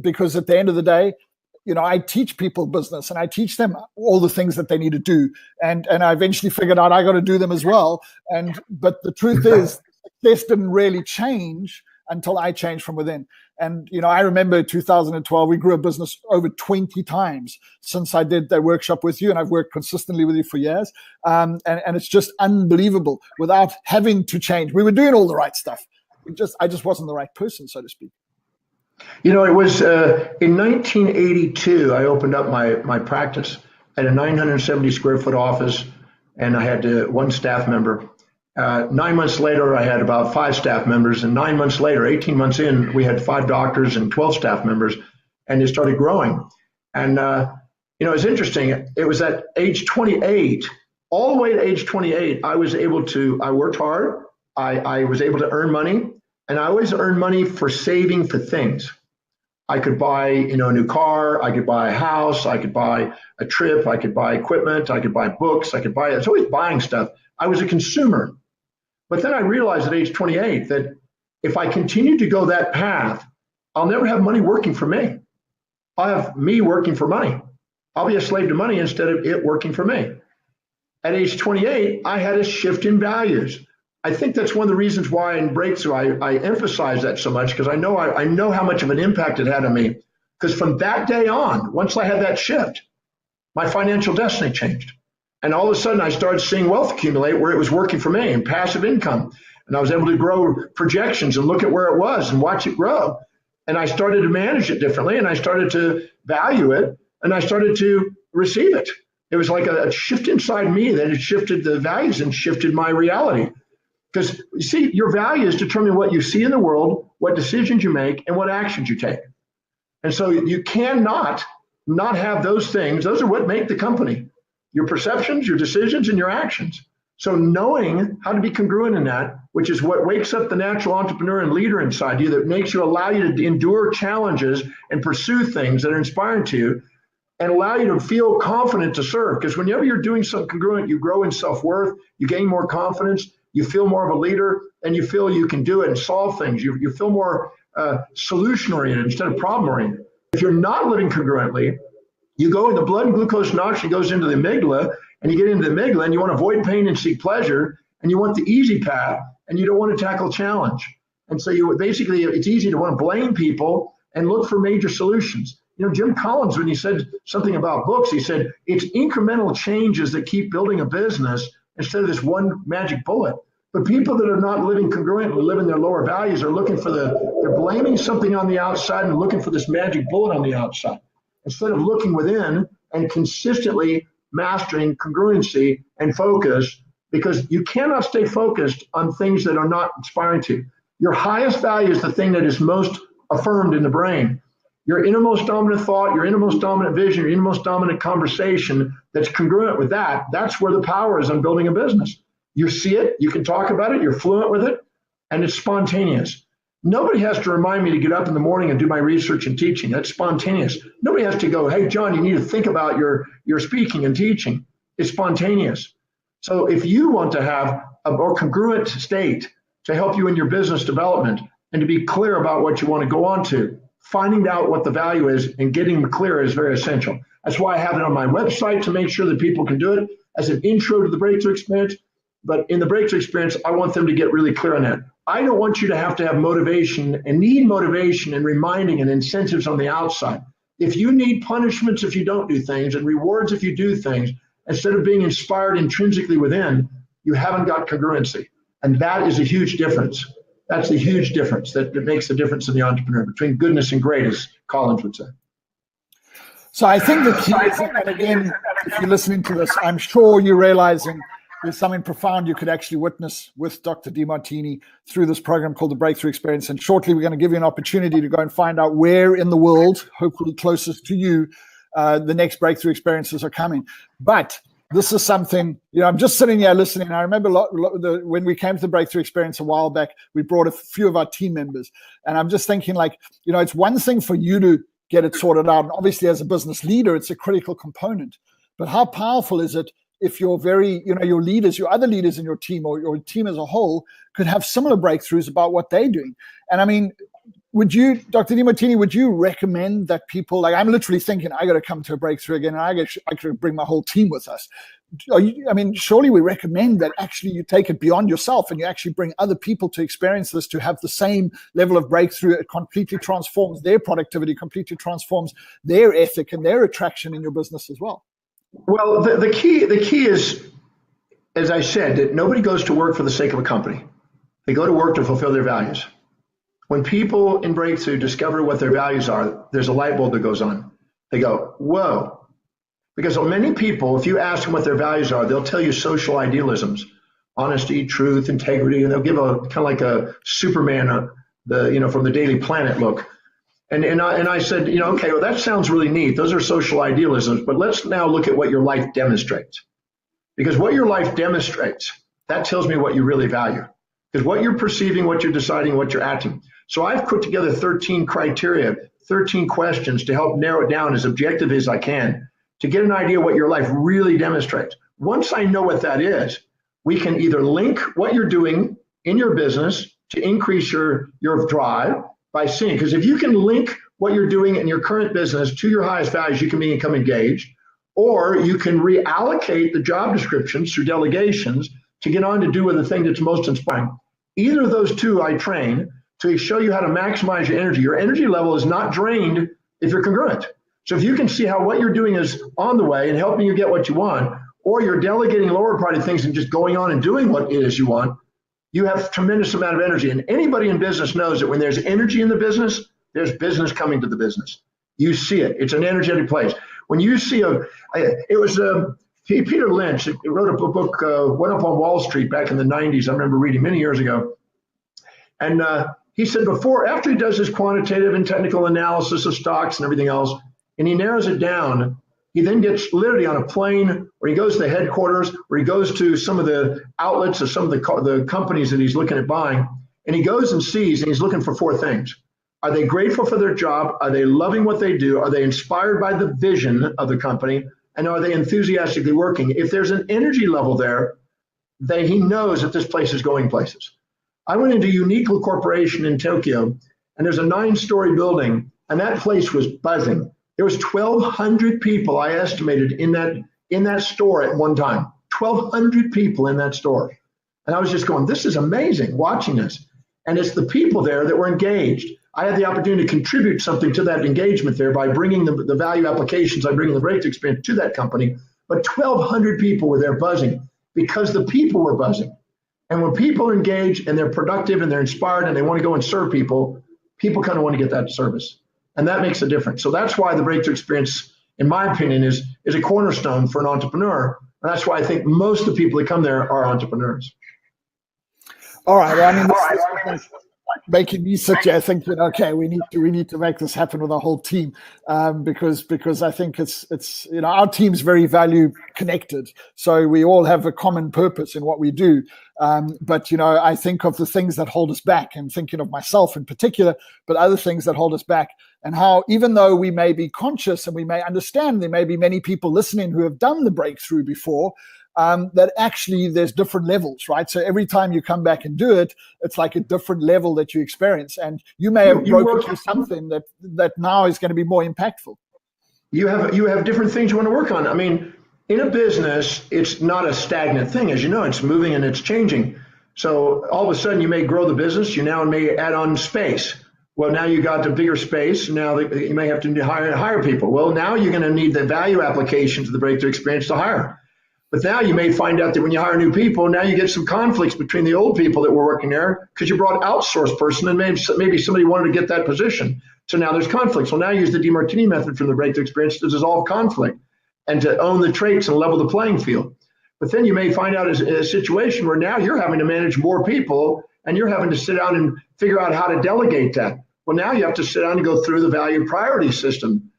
because at the end of the day, you know, I teach people business and I teach them all the things that they need to do. And I eventually figured out I got to do them as well. But the truth is, success didn't really change until I changed from within. And, you know, I remember 2012, we grew a business over 20 times since I did that workshop with you, and I've worked consistently with you for years. And it's just unbelievable without having to change. We were doing all the right stuff. I just wasn't the right person, so to speak. You know, it was in 1982, I opened up my practice at a 970 square foot office, and I had one staff member. 9 months later, I had about 5 staff members, and 9 months later, 18 months in, we had 5 doctors and 12 staff members, and it started growing. And, you know, it's interesting. It was at age 28, all the way to age 28, I worked hard. I was able to earn money, and I always earned money for saving for things. I could buy, you know, a new car. I could buy a house. I could buy a trip. I could buy equipment. I could buy books. It's always buying stuff. I was a consumer. But then I realized at age 28 that if I continue to go that path, I'll never have money working for me. I'll have me working for money. I'll be a slave to money instead of it working for me. At age 28, I had a shift in values. I think that's one of the reasons why in Breakthrough I emphasize that so much, because I know how much of an impact it had on me. Because from that day on, once I had that shift, my financial destiny changed. And all of a sudden, I started seeing wealth accumulate where it was working for me, and passive income. And I was able to grow projections and look at where it was and watch it grow. And I started to manage it differently, and I started to value it, and I started to receive it. It was like a shift inside me that had shifted the values and shifted my reality. Because you see, your values determine what you see in the world, what decisions you make, and what actions you take. And so you cannot not have those things. Those are what make the company. Your perceptions, your decisions, and your actions. So knowing how to be congruent in that, which is what wakes up the natural entrepreneur and leader inside you, that makes you allow you to endure challenges and pursue things that are inspiring to you, and allow you to feel confident to serve. Because whenever you're doing something congruent, you grow in self-worth, you gain more confidence, you feel more of a leader, and you feel you can do it and solve things. You feel more solution-oriented instead of problem-oriented. If you're not living congruently, you go in the blood and glucose and oxygen goes into the amygdala, and you get into the amygdala, and you want to avoid pain and seek pleasure, and you want the easy path, and you don't want to tackle challenge. And so basically, it's easy to want to blame people and look for major solutions. Jim Collins, when he said something about books, he said, it's incremental changes that keep building a business instead of this one magic bullet. But people that are not living congruently, living their lower values, are looking for they're blaming something on the outside and looking for this magic bullet on the outside, instead of looking within and consistently mastering congruency and focus, because you cannot stay focused on things that are not inspiring to you. Your highest value is the thing that is most affirmed in the brain. Your innermost dominant thought, your innermost dominant vision, your innermost dominant conversation that's congruent with that's where the power is on building a business. You see it, you can talk about it, you're fluent with it, and it's spontaneous. Nobody has to remind me to get up in the morning and do my research and teaching. That's spontaneous. Nobody has to go, hey, John, you need to think about your speaking and teaching. It's spontaneous. So if you want to have a more congruent state to help you in your business development and to be clear about what you want to go on to, finding out what the value is and getting clear is very essential. That's why I have it on my website, to make sure that people can do it as an intro to the breakthrough experience. But in the breakthrough experience, I want them to get really clear on that. I don't want you to have motivation and need motivation and reminding and incentives on the outside. If you need punishments if you don't do things and rewards if you do things, instead of being inspired intrinsically within, you haven't got congruency. And that is a huge difference. That's the huge difference that makes the difference in the entrepreneur between goodness and great, as Collins would say. So I think the key is, and again, if you're listening to this, I'm sure you're realizing there's something profound you could actually witness with Dr. Demartini through this program called the Breakthrough Experience. And shortly, we're going to give you an opportunity to go and find out where in the world, hopefully closest to you, the next breakthrough experiences are coming. But this is something, I'm just sitting here listening. I remember when we came to the Breakthrough Experience a while back, we brought a few of our team members. And I'm just thinking, it's one thing for you to get it sorted out. And obviously, as a business leader, it's a critical component. But how powerful is it if your your leaders, your other leaders in your team, or your team as a whole, could have similar breakthroughs about what they're doing? And I mean, would you, Dr. Demartini, would you recommend that people, I'm literally thinking, I got to come to a breakthrough again, and I could bring my whole team with us. Surely we recommend that actually you take it beyond yourself and you actually bring other people to experience this, to have the same level of breakthrough. It completely transforms their productivity, completely transforms their ethic and their attraction in your business as well. Well, the key is, as I said, that nobody goes to work for the sake of a company. They go to work to fulfill their values. When people in Breakthrough discover what their values are, there's a light bulb that goes on. They go, whoa. Because many people, if you ask them what their values are, they'll tell you social idealisms, honesty, truth, integrity, and they'll give a kind of like a Superman, from the Daily Planet look. And I said, okay, well, that sounds really neat. Those are social idealisms, but let's now look at what your life demonstrates. Because what your life demonstrates, that tells me what you really value. Because what you're perceiving, what you're deciding, what you're acting. So I've put together 13 criteria, 13 questions to help narrow it down as objective as I can, to get an idea what your life really demonstrates. Once I know what that is, we can either link what you're doing in your business to increase your drive by seeing. Because if you can link what you're doing in your current business to your highest values, you can become engaged. Or you can reallocate the job descriptions through delegations to get on to do with the thing that's most inspiring. Either of those two I train to show you how to maximize your energy. Your energy level is not drained if you're congruent. So if you can see how what you're doing is on the way and helping you get what you want, or you're delegating lower priority things and just going on and doing what it is you want, you have tremendous amount of energy. And anybody in business knows that when there's energy in the business, there's business coming to the business. You see it. It's an energetic place. When you see Peter Lynch wrote a book, Went Up on Wall Street back in the 90s. I remember reading many years ago. And he said after he does his quantitative and technical analysis of stocks and everything else, and he narrows it down, he then gets literally on a plane, or he goes to the headquarters, or he goes to some of the outlets of some of the companies that he's looking at buying, and he goes and sees, and he's looking for four things. Are they grateful for their job? Are they loving what they do? Are they inspired by the vision of the company? And are they enthusiastically working? If there's an energy level there, he knows that this place is going places. I went into Uniqlo Corporation in Tokyo, and there's a 9-story building, and that place was buzzing. There was 1,200 people, I estimated, in that store at one time. 1,200 people in that store. And I was just going, this is amazing, watching this. And it's the people there that were engaged. I had the opportunity to contribute something to that engagement there by bringing the value applications I bring in the breakthrough experience to that company. But 1,200 people were there buzzing because the people were buzzing. And when people are engaged and they're productive and they're inspired and they want to go and serve people, people kind of want to get that service. And that makes a difference. So that's why the breakthrough experience, in my opinion, is a cornerstone for an entrepreneur. And that's why I think most of the people that come there are entrepreneurs. All right. Well, I mean, this is making me sit here thinking, okay, we need to make this happen with our whole team, because I think it's our team's very value connected, so we all have a common purpose in what we do. But I think of the things that hold us back, and thinking of myself in particular, but other things that hold us back, and how even though we may be conscious and we may understand, there may be many people listening who have done the breakthrough before. That actually there's different levels, right? So every time you come back and do it, it's like a different level that you experience. And you may have broken through something that now is going to be more impactful. You have different things you want to work on. I mean, in a business, it's not a stagnant thing. As you know, it's moving and it's changing. So all of a sudden you may grow the business. You now may add on space. Well, now you got the bigger space. Now you may have to hire people. Well, now you're going to need the value applications of the breakthrough experience to hire. But now you may find out that when you hire new people, now you get some conflicts between the old people that were working there because you brought an outsourced person and maybe somebody wanted to get that position. So now there's conflict. So now use the Demartini method from the breakthrough experience to dissolve conflict and to own the traits and level the playing field. But then you may find out a situation where now you're having to manage more people and you're having to sit down and figure out how to delegate that. Well, now you have to sit down and go through the value priority system.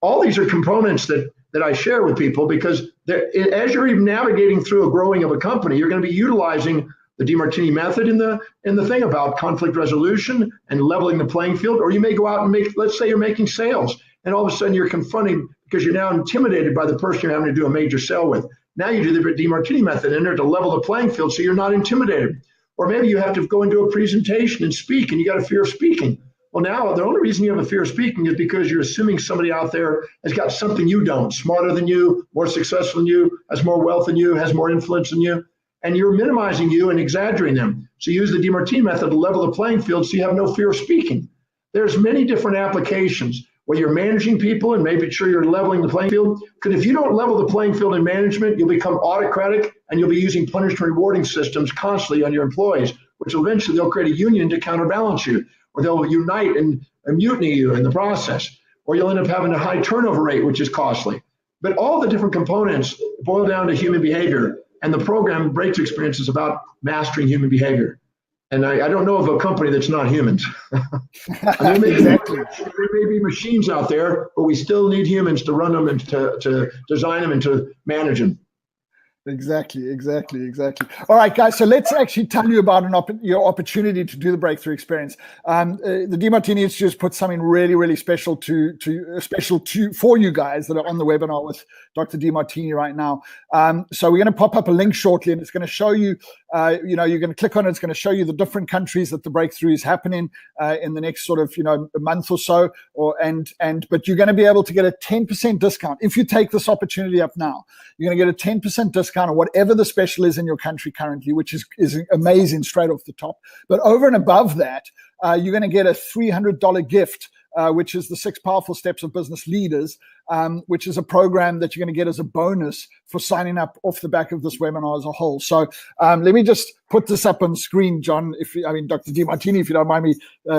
All these are components that I share with people because as you're even navigating through a growing of a company, you're going to be utilizing the Demartini method in the thing about conflict resolution and leveling the playing field. Or you may go out and let's say you're making sales, and all of a sudden you're confronting because you're now intimidated by the person you're having to do a major sale with. Now you do the Demartini method in there to level the playing field so you're not intimidated. Or maybe you have to go into a presentation and speak, and you got a fear of speaking. Well, now the only reason you have a fear of speaking is because you're assuming somebody out there has got something you don't, smarter than you, more successful than you, has more wealth than you, has more influence than you, and you're minimizing you and exaggerating them. So use the Demartini method to level the playing field so you have no fear of speaking. There's many different applications where you're managing people and making sure you're leveling the playing field. Because if you don't level the playing field in management, you'll become autocratic and you'll be using punishment rewarding systems constantly on your employees, which eventually they'll create a union to counterbalance you. Or they'll unite and mutiny you in the process, or you'll end up having a high turnover rate, which is costly. But all the different components boil down to human behavior, and the program Breakthrough Experience is about mastering human behavior. And I don't know of a company that's not humans. There may be machines out there, but we still need humans to run them and to design them and to manage them. Exactly. All right, guys. So let's actually tell you about your opportunity to do the breakthrough experience. The Demartini Institute has put something really, really special for you guys that are on the webinar with Dr. Demartini right now. So we're going to pop up a link shortly, and it's going to show you. You're going to click on it. It's going to show you the different countries that the breakthrough is happening in the next sort of a month or so. But you're going to be able to get a 10% discount if you take this opportunity up now. You're going to get a 10% discount on whatever the special is in your country currently, which is amazing straight off the top. But over and above that, you're going to get a $300 gift which is the 6 Powerful Steps of Business Leaders, which is a program that you're going to get as a bonus for signing up off the back of this webinar as a whole. So let me just put this up on screen, John. Dr. Demartini, if you don't mind me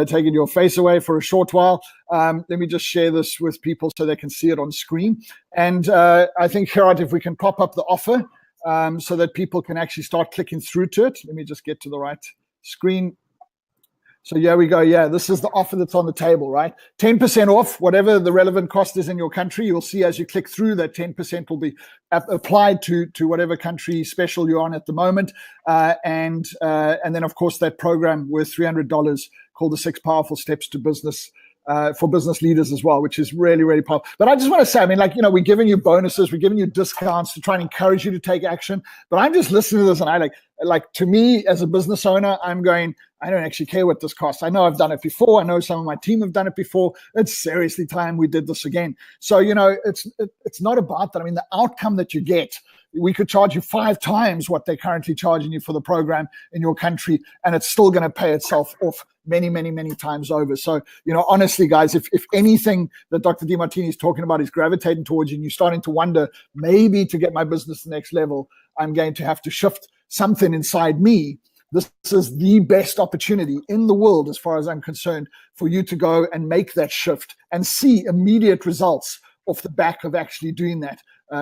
taking your face away for a short while. Let me just share this with people so they can see it on screen. And I think, Gerard, if we can pop up the offer so that people can actually start clicking through to it. Let me just get to the right screen. So here we go. Yeah, this is the offer that's on the table, right? 10% off, whatever the relevant cost is in your country. You'll see as you click through that 10% will be applied to whatever country special you're on at the moment. And then, of course, that program worth $300 called the 6 Powerful Steps to Business for business leaders as well, which is really, really powerful. But I just want to say, we're giving you bonuses, we're giving you discounts to try and encourage you to take action. But I'm just listening to this, and I like to me as a business owner, I'm going, I don't actually care what this costs. I know I've done it before. I know some of my team have done it before. It's seriously time we did this again. So, it's not about that. The outcome that you get, we could charge you 5 times what they're currently charging you for the program in your country, and it's still going to pay itself off many, many, many times over. So, honestly, guys, if anything that Dr. Demartini is talking about is gravitating towards you and you're starting to wonder, maybe to get my business to the next level, I'm going to have to shift something inside me. This is the best opportunity in the world, as far as I'm concerned, for you to go and make that shift and see immediate results off the back of actually doing that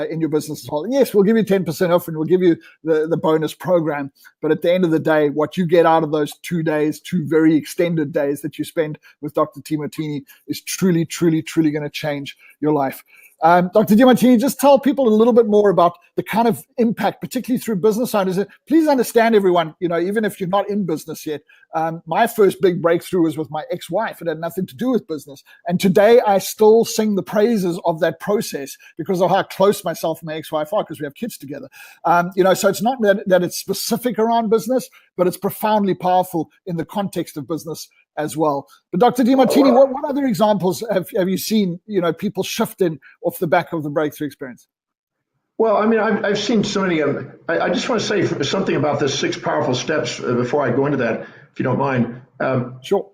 in your business as well. And yes, we'll give you 10% off and we'll give you the bonus program. But at the end of the day, what you get out of those 2 days, 2 very extended days that you spend with Dr. Demartini is truly, truly, truly going to change your life. Dr. Demartini, just tell people a little bit more about the kind of impact, particularly through business owners. Please understand, everyone, even if you're not in business yet, my first big breakthrough was with my ex-wife. It had nothing to do with business. And today I still sing the praises of that process because of how close myself and my ex-wife are, because we have kids together. So it's not that it's specific around business, but it's profoundly powerful in the context of business as well. But Dr. Demartini, what other examples have you seen, people shifting off the back of the breakthrough experience? Well, I've seen so many of them. I just want to say something about the 6 powerful steps before I go into that, if you don't mind. Sure.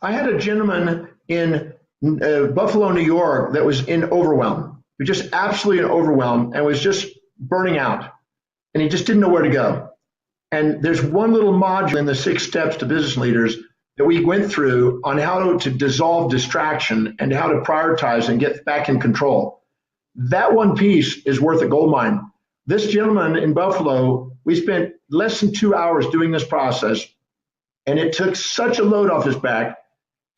I had a gentleman in Buffalo, New York, that was in overwhelm. He was just absolutely in overwhelm and was just burning out. And he just didn't know where to go. And there's one little module in the 6 steps to business leaders that we went through on how to dissolve distraction and how to prioritize and get back in control. That one piece is worth a gold mine. This gentleman in Buffalo, we spent less than 2 hours doing this process, and it took such a load off his back.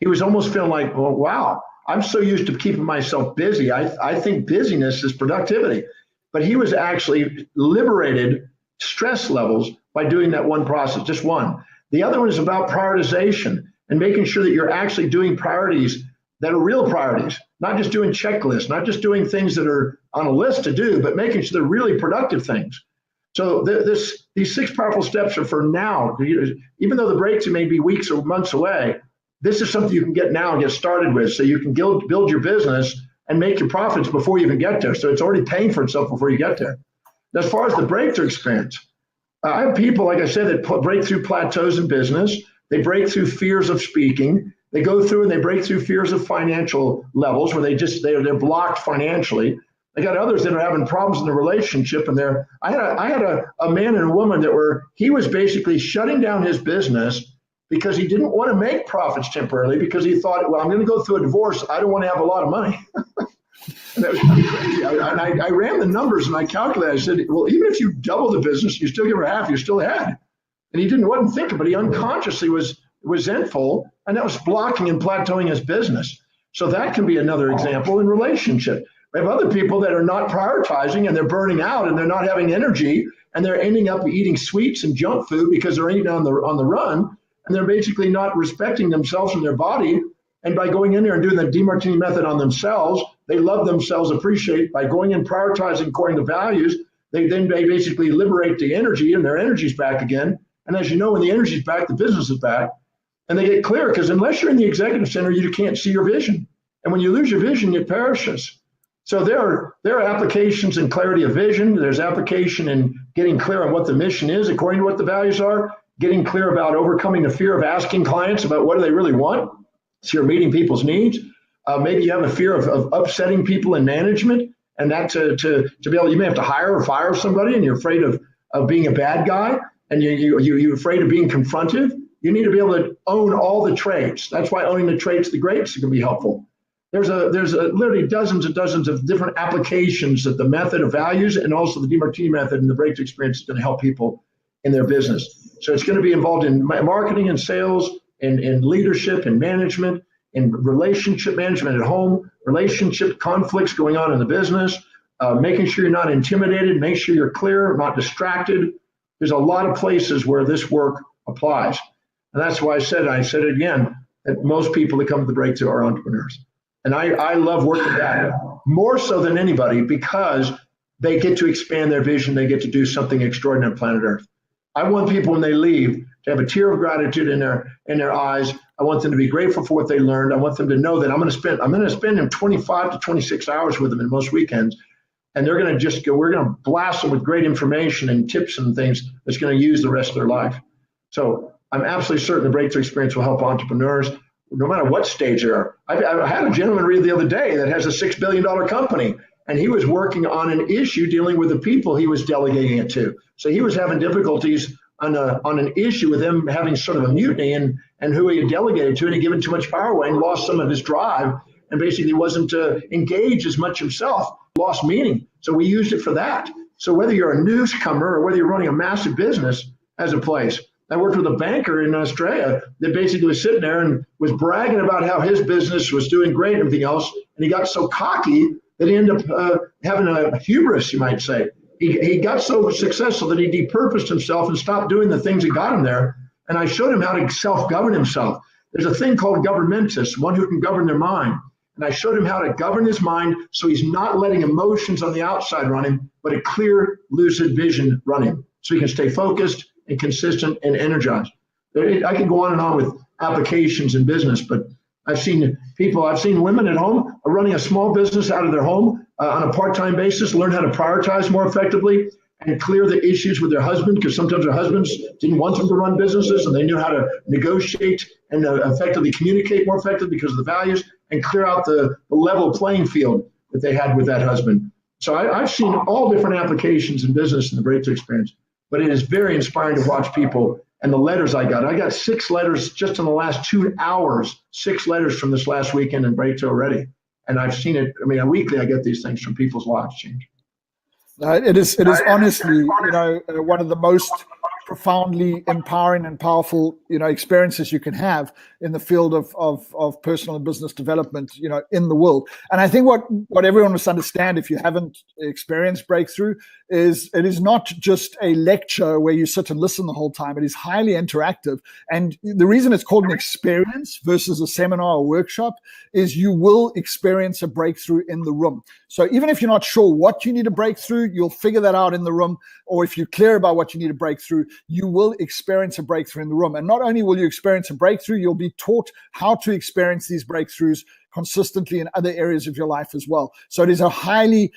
He was almost feeling like, well, wow, I'm so used to keeping myself busy. I think busyness is productivity. But he was actually liberated stress levels by doing that one process, just one. The other one is about prioritization and making sure that you're actually doing priorities that are real priorities, not just doing checklists, not just doing things that are on a list to do, but making sure they're really productive things. So these 6 powerful steps are for now. Even though the breakthrough may be weeks or months away, this is something you can get now and get started with, so you can build your business and make your profits before you even get there. So it's already paying for itself before you get there. As far as the breakthrough experience, I have people, like I said, that break through plateaus in business. They break through fears of speaking. They go through and they break through fears of financial levels where they're blocked financially. I got others that are having problems in the relationship, and I had a man and a woman he was basically shutting down his business because he didn't want to make profits temporarily because he thought, well, I'm going to go through a divorce. I don't want to have a lot of money. And that was pretty crazy. I ran the numbers and I calculated. I said, well, even if you double the business, you still give her half, you're still ahead. And he wasn't thinking, but he unconsciously was resentful, and that was blocking and plateauing his business. So that can be another example in relationship. We have other people that are not prioritizing and they're burning out and they're not having energy, and they're ending up eating sweets and junk food because they're eating on the run, and they're basically not respecting themselves and their body. And by going in there and doing the Demartini method on themselves, they love themselves, appreciate. By going and prioritizing according to values, they basically liberate the energy, and their energy's back again. And as you know, when the energy's back, the business is back. And they get clear, because unless you're in the executive center, you can't see your vision. And when you lose your vision, it perishes. So there are applications in clarity of vision. There's application in getting clear on what the mission is according to what the values are, getting clear about overcoming the fear of asking clients about what do they really want. So you're meeting people's needs. Maybe you have a fear of upsetting people in management, and that to be able, you may have to hire or fire somebody, and you're afraid of being a bad guy, and you're afraid of being confrontive. You need to be able to own all the traits. That's why owning the traits of the greats can be helpful. There's literally dozens and dozens of different applications that the method of values and also the Demartini method and the breakthrough experience is going to help people in their business. So it's going to be involved in marketing and sales, in leadership and management, in relationship management at home, relationship conflicts going on in the business, making sure you're not intimidated, make sure you're clear, not distracted. There's a lot of places where this work applies. And that's why I said it again, that most people that come to the breakthrough are entrepreneurs. And I love working that more so than anybody because they get to expand their vision. They get to do something extraordinary on planet Earth. I want people when they leave to have a tear of gratitude in their eyes. I want them to be grateful for what they learned. I want them to know that I'm going to spend them 25 to 26 hours with them in most weekends. And they're going to we're going to blast them with great information and tips and things that's going to use the rest of their life. So I'm absolutely certain the breakthrough experience will help entrepreneurs no matter what stage they are. I had a gentleman read the other day that has a $6 billion company, and he was working on an issue dealing with the people he was delegating it to. So he was having difficulties on an issue with them having sort of a mutiny and who he had delegated to, and he'd given too much power away and lost some of his drive, and basically wasn't engaged as much himself, lost meaning. So we used it for that. So whether you're a newcomer or whether you're running a massive business has a place. I worked with a banker in Australia that basically was sitting there and was bragging about how his business was doing great and everything else. And he got so cocky that he ended up having a hubris, you might say. He got so successful that he depurposed himself and stopped doing the things that got him there. And I showed him how to self-govern himself. There's a thing called governmentus, one who can govern their mind. And I showed him how to govern his mind so he's not letting emotions on the outside run him, but a clear, lucid vision run him. So he can stay focused and consistent and energized. I can go on and on with applications in business, but I've seen women at home are running a small business out of their home on a part-time basis, learn how to prioritize more effectively and clear the issues with their husband, because sometimes their husbands didn't want them to run businesses and they knew how to negotiate and effectively communicate more effectively because of the values and clear out the level playing field that they had with that husband. So I've seen all different applications in business in the breakthrough experience. But it is very inspiring to watch people and the letters I got 6 letters just in the last 2 hours, 6 letters from this last weekend in breakthrough already. And I've seen it. I mean, weekly I get these things from people's lives change. It is honestly, one of the most profoundly empowering and powerful, experiences you can have in the field of personal and business development, in the world. And I think what everyone must understand, if you haven't experienced breakthrough, is it is not just a lecture where you sit and listen the whole time. It is highly interactive. And the reason it's called an experience versus a seminar or workshop is you will experience a breakthrough in the room. So even if you're not sure what you need to break through, you'll figure that out in the room. Or if you're clear about what you need to break through, you will experience a breakthrough in the room. And not only will you experience a breakthrough, you'll be taught how to experience these breakthroughs consistently in other areas of your life as well. So it is a highly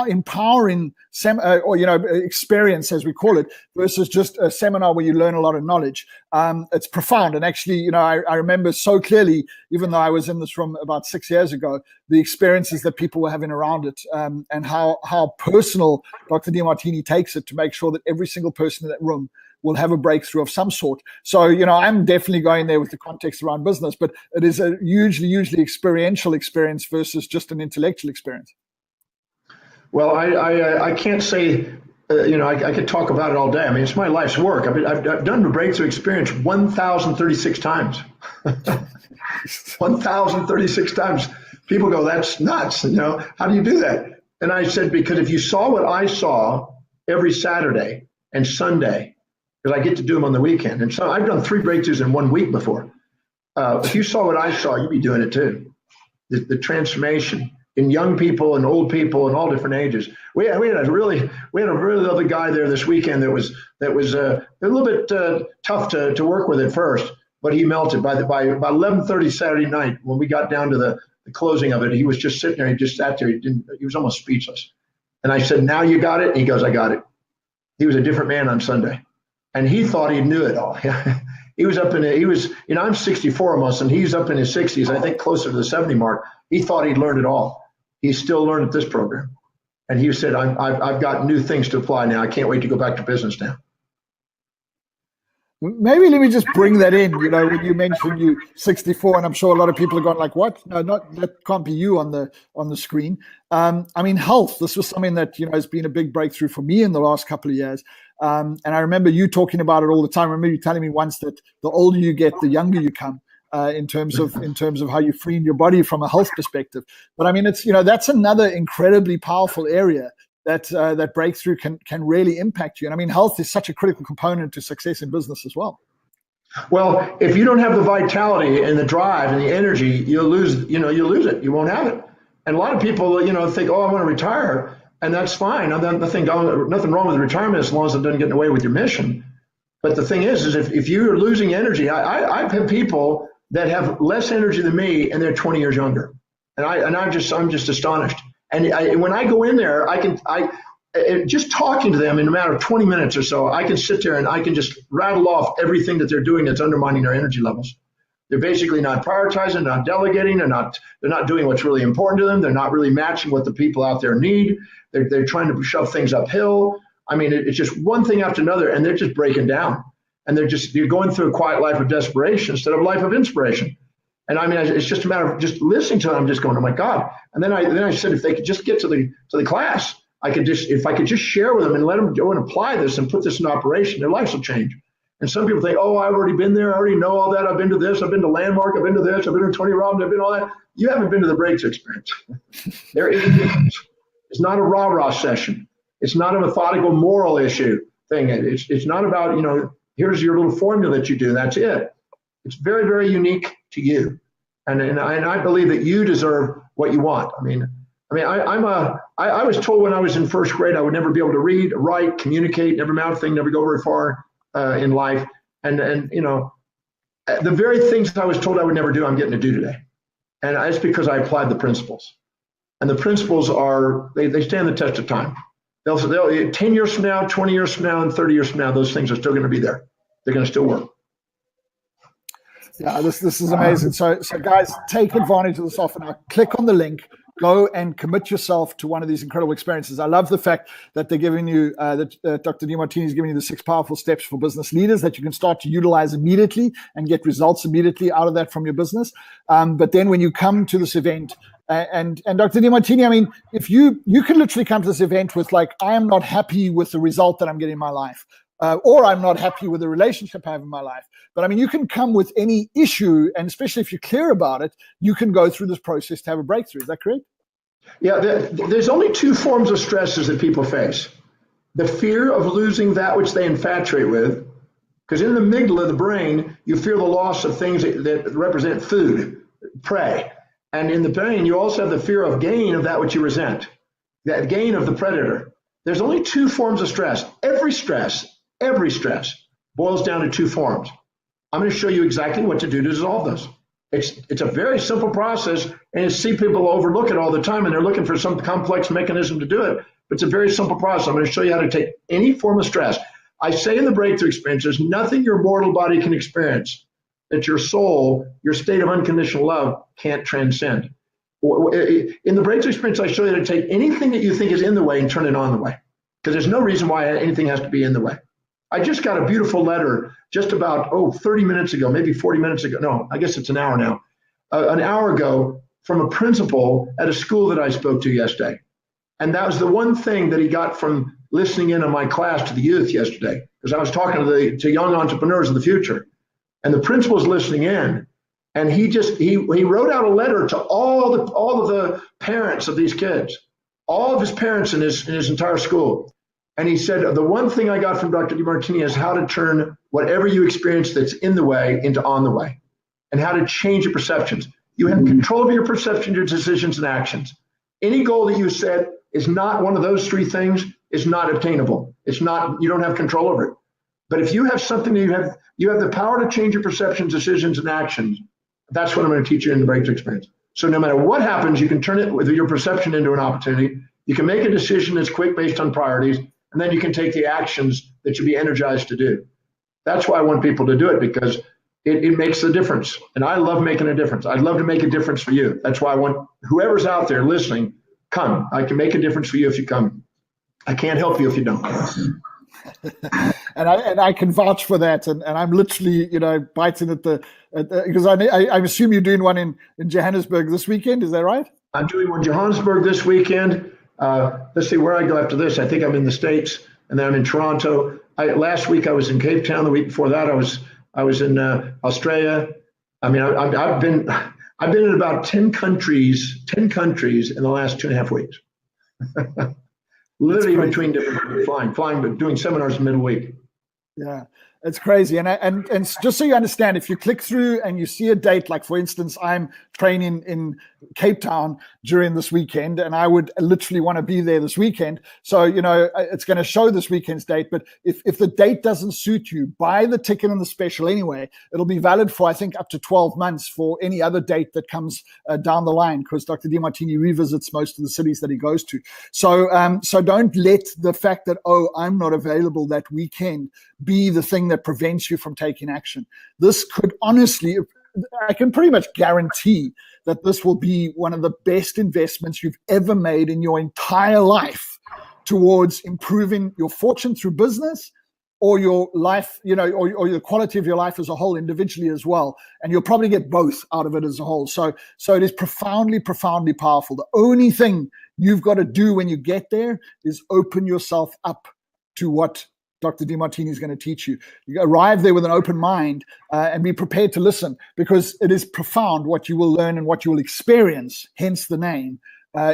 empowering experience, as we call it, versus just a seminar where you learn a lot of knowledge. It's profound. And actually, I remember so clearly, even though I was in this room about 6 years ago, the experiences that people were having around it, and how personal Dr. Demartini takes it to make sure that every single person in that room will have a breakthrough of some sort. So, I'm definitely going there with the context around business, but it is a hugely experiential experience versus just an intellectual experience. Well, I can't say, I could talk about it all day. I mean, it's my life's work. I mean, I've done the breakthrough experience 1,036 times. 1,036 times. People go, that's nuts. How do you do that? And I said, because if you saw what I saw every Saturday and Sunday, because I get to do them on the weekend. And so I've done 3 breakthroughs in 1 week before. If you saw what I saw, you'd be doing it too. The transformation in young people and old people and all different ages. We had a really lovely guy there this weekend that was a little bit tough to work with at first, but he melted by about 11:30 Saturday night when we got down to the closing of it. He was just sitting there. He just sat there. He was almost speechless. And I said, "Now you got it?" And he goes, "I got it." He was a different man on Sunday. And he thought he knew it all. He was I'm 64 almost, and he's up in his 60s, I think closer to the 70 mark. He thought he'd learned it all. He's still learning at this program. And he said, I've got new things to apply now. I can't wait to go back to business now. Maybe let me just bring that in. When you mentioned you 64, and I'm sure a lot of people are going like, "What? No, that can't be you on the screen." Health. This was something that has been a big breakthrough for me in the last couple of years. And I remember you talking about it all the time. I remember you telling me once that the older you get, the younger you come. In terms of how you free your body from a health perspective. But it's that's another incredibly powerful area that breakthrough can really impact you. And health is such a critical component to success in business as well. Well, if you don't have the vitality and the drive and the energy, you'll lose it. You won't have it. And a lot of people, think, oh, I want to retire, and that's fine. Nothing wrong with retirement as long as it doesn't get in the way with your mission. But the thing is if you're losing energy, I've had people that have less energy than me, and they're 20 years younger, and I'm just astonished. And when I go in there, just talking to them in a matter of 20 minutes or so, I can sit there and I can just rattle off everything that they're doing that's undermining their energy levels. They're basically not prioritizing, not delegating, they're not doing what's really important to them. They're not really matching what the people out there need. They're trying to shove things uphill. It's just one thing after another, and they're just breaking down. And you're going through a quiet life of desperation instead of a life of inspiration. And it's just a matter of just listening to them. I'm just going, oh my God. And then I said, if they could just get to the class, if I could just share with them and let them go and apply this and put this in operation, their lives will change. And some people think, oh, I've already been there. I already know all that. I've been to this. I've been to Landmark. I've been to this. I've been to Tony Robbins. I've been to all that. You haven't been to the breakthrough experience. There is a difference. It's not a rah-rah session. It's not a methodical moral issue thing. It's not about, here's your little formula that you do. That's it. It's very, very unique to you. And I believe that you deserve what you want. I was told when I was in first grade I would never be able to read, write, communicate, never amount thing, never go very far in life. And the very things I was told I would never do, I'm getting to do today. And it's because I applied the principles. And the principles they stand the test of time. They'll 10 years from now, 20 years from now, and 30 years from now, those things are still going to be there. They're going to still work. Yeah, this is amazing. So guys, take advantage of this offer now. Click on the link. Go and commit yourself to one of these incredible experiences. I love the fact that they're giving you, Dr. Demartini is giving you the 6 powerful steps for business leaders that you can start to utilize immediately and get results immediately out of that from your business. But then when you come to this event, and Dr. Demartini, if you can literally come to this event with I am not happy with the result that I'm getting in my life. Or I'm not happy with the relationship I have in my life. But you can come with any issue, and especially if you're clear about it, you can go through this process to have a breakthrough. Is that correct? Yeah, there's only 2 forms of stresses that people face. The fear of losing that which they infatuate with, because in the amygdala of the brain, you fear the loss of things that represent food, prey. And in the brain, you also have the fear of gain of that which you resent, that gain of the predator. There's only 2 forms of stress. Every stress boils down to 2 forms. I'm going to show you exactly what to do to dissolve those. It's a very simple process, and you see people overlook it all the time, and they're looking for some complex mechanism to do it. But it's a very simple process. I'm going to show you how to take any form of stress. I say in the breakthrough experience, there's nothing your mortal body can experience that your soul, your state of unconditional love, can't transcend. In the breakthrough experience, I show you how to take anything that you think is in the way and turn it on the way, because there's no reason why anything has to be in the way. I just got a beautiful letter just about 30 minutes ago, maybe 40 minutes ago. No, I guess it's an hour now. An hour ago from a principal at a school that I spoke to yesterday. And that was the one thing that he got from listening in on my class to the youth yesterday, because I was talking to young entrepreneurs of the future. And the principal's listening in. And he wrote out a letter to all of the parents of these kids, all of his parents in his entire school. And he said, the one thing I got from Dr. Demartini is how to turn whatever you experience that's in the way into on the way, and how to change your perceptions. You have control over your perceptions, your decisions, and actions. Any goal that you set is not one of those 3 things is not obtainable. It's not, you don't have control over it. But if you have something that you have the power to change your perceptions, decisions, and actions, that's what I'm going to teach you in the breakthrough experience. So no matter what happens, you can turn it with your perception into an opportunity. You can make a decision that's quick based on priorities. And then you can take the actions that you'll be energized to do. That's why I want people to do it, because it makes a difference. And I love making a difference. I'd love to make a difference for you. That's why I want whoever's out there listening, come. I can make a difference for you if you come. I can't help you if you don't. And I can vouch for that. And I'm literally, biting at because I assume you're doing one in Johannesburg this weekend. Is that right? I'm doing one in Johannesburg this weekend. Let's see where I go after this. I think I'm in the States, and then I'm in Toronto. Last week I was in Cape Town. The week before that I was in Australia. I mean, I've been in about 10 countries in the last 2.5 weeks. Literally between different flying, but doing seminars in the middle week. Yeah, it's crazy. And just so you understand, if you click through and you see a date, like for instance, I'm training in Cape Town during this weekend, and I would literally want to be there this weekend. So, it's going to show this weekend's date. But if the date doesn't suit you, buy the ticket and the special anyway. It'll be valid for, I think, up to 12 months for any other date that comes down the line, because Dr. Demartini revisits most of the cities that he goes to. So don't let the fact that, I'm not available that weekend be the thing that prevents you from taking action. This could honestly, I can pretty much guarantee that this will be one of the best investments you've ever made in your entire life towards improving your fortune through business, or your life, or the quality of your life as a whole, individually as well. And you'll probably get both out of it as a whole. So it is profoundly, profoundly powerful. The only thing you've got to do when you get there is open yourself up to what Dr. Demartini is going to teach you. You arrive there with an open mind and be prepared to listen, because it is profound what you will learn and what you will experience, hence the name,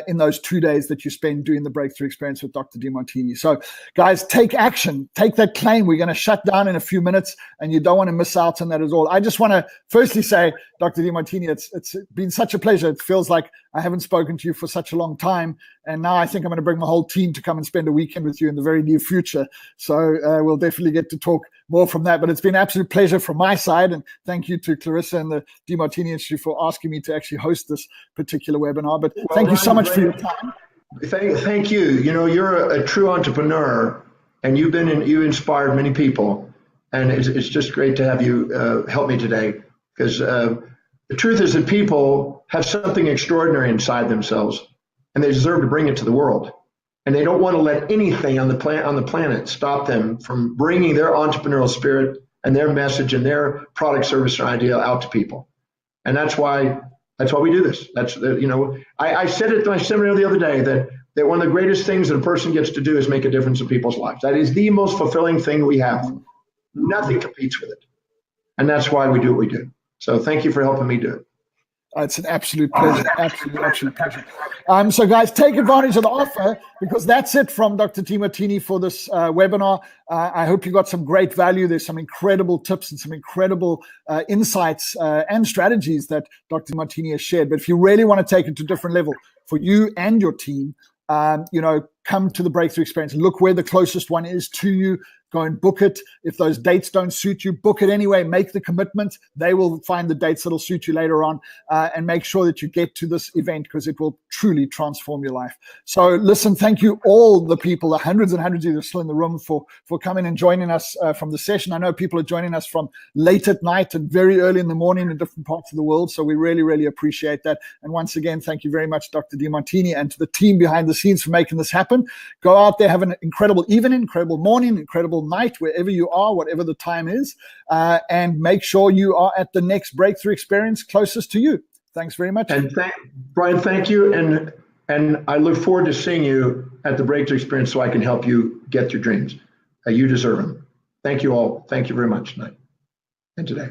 in those 2 days that you spend doing the breakthrough experience with Dr. Demartini. So guys, take action, take that claim. We're going to shut down in a few minutes, and you don't want to miss out on that at all. I just want to firstly say, Dr. Demartini, it's been such a pleasure. It feels like I haven't spoken to you for such a long time. And now I think I'm going to bring my whole team to come and spend a weekend with you in the very near future. So we'll definitely get to talk more from that. But it's been an absolute pleasure from my side. And thank you to Clarissa and the Demartini Institute for asking me to actually host this particular webinar. But thank you so much for your time. Thank you. You're a true entrepreneur, and you inspired many people. And it's just great to have you help me today, because the truth is that people have something extraordinary inside themselves, and they deserve to bring it to the world. And they don't want to let anything on the planet stop them from bringing their entrepreneurial spirit and their message and their product, service, or idea out to people. And that's why we do this. I said it at my seminar the other day that one of the greatest things that a person gets to do is make a difference in people's lives. That is the most fulfilling thing we have. Nothing competes with it. And that's why we do what we do. So thank you for helping me do it. It's an absolute pleasure. Absolute pleasure. So guys, take advantage of the offer, because that's it from Dr. Demartini for this webinar. I hope you got some great value. There's some incredible tips and some incredible insights and strategies that Dr. Demartini has shared. But if you really want to take it to a different level for you and your team, come to the Breakthrough Experience. Look where the closest one is to you. Go and book it. If those dates don't suit you, book it anyway. Make the commitment. They will find the dates that'll suit you later on, and make sure that you get to this event, because it will truly transform your life. So listen, thank you all the people, the hundreds and hundreds of you are still in the room, for coming and joining us from the session. I know people are joining us from late at night and very early in the morning in different parts of the world. So we really, really appreciate that. And once again, thank you very much, Dr. Demartini, and to the team behind the scenes for making this happen. Go out there, have an incredible evening, incredible morning, incredible night, wherever you are, whatever the time is, and make sure you are at the next Breakthrough Experience closest to you. Thanks very much. And Brian, thank you. And I look forward to seeing you at the Breakthrough Experience, so I can help you get your dreams. You deserve them. Thank you all. Thank you very much tonight and today.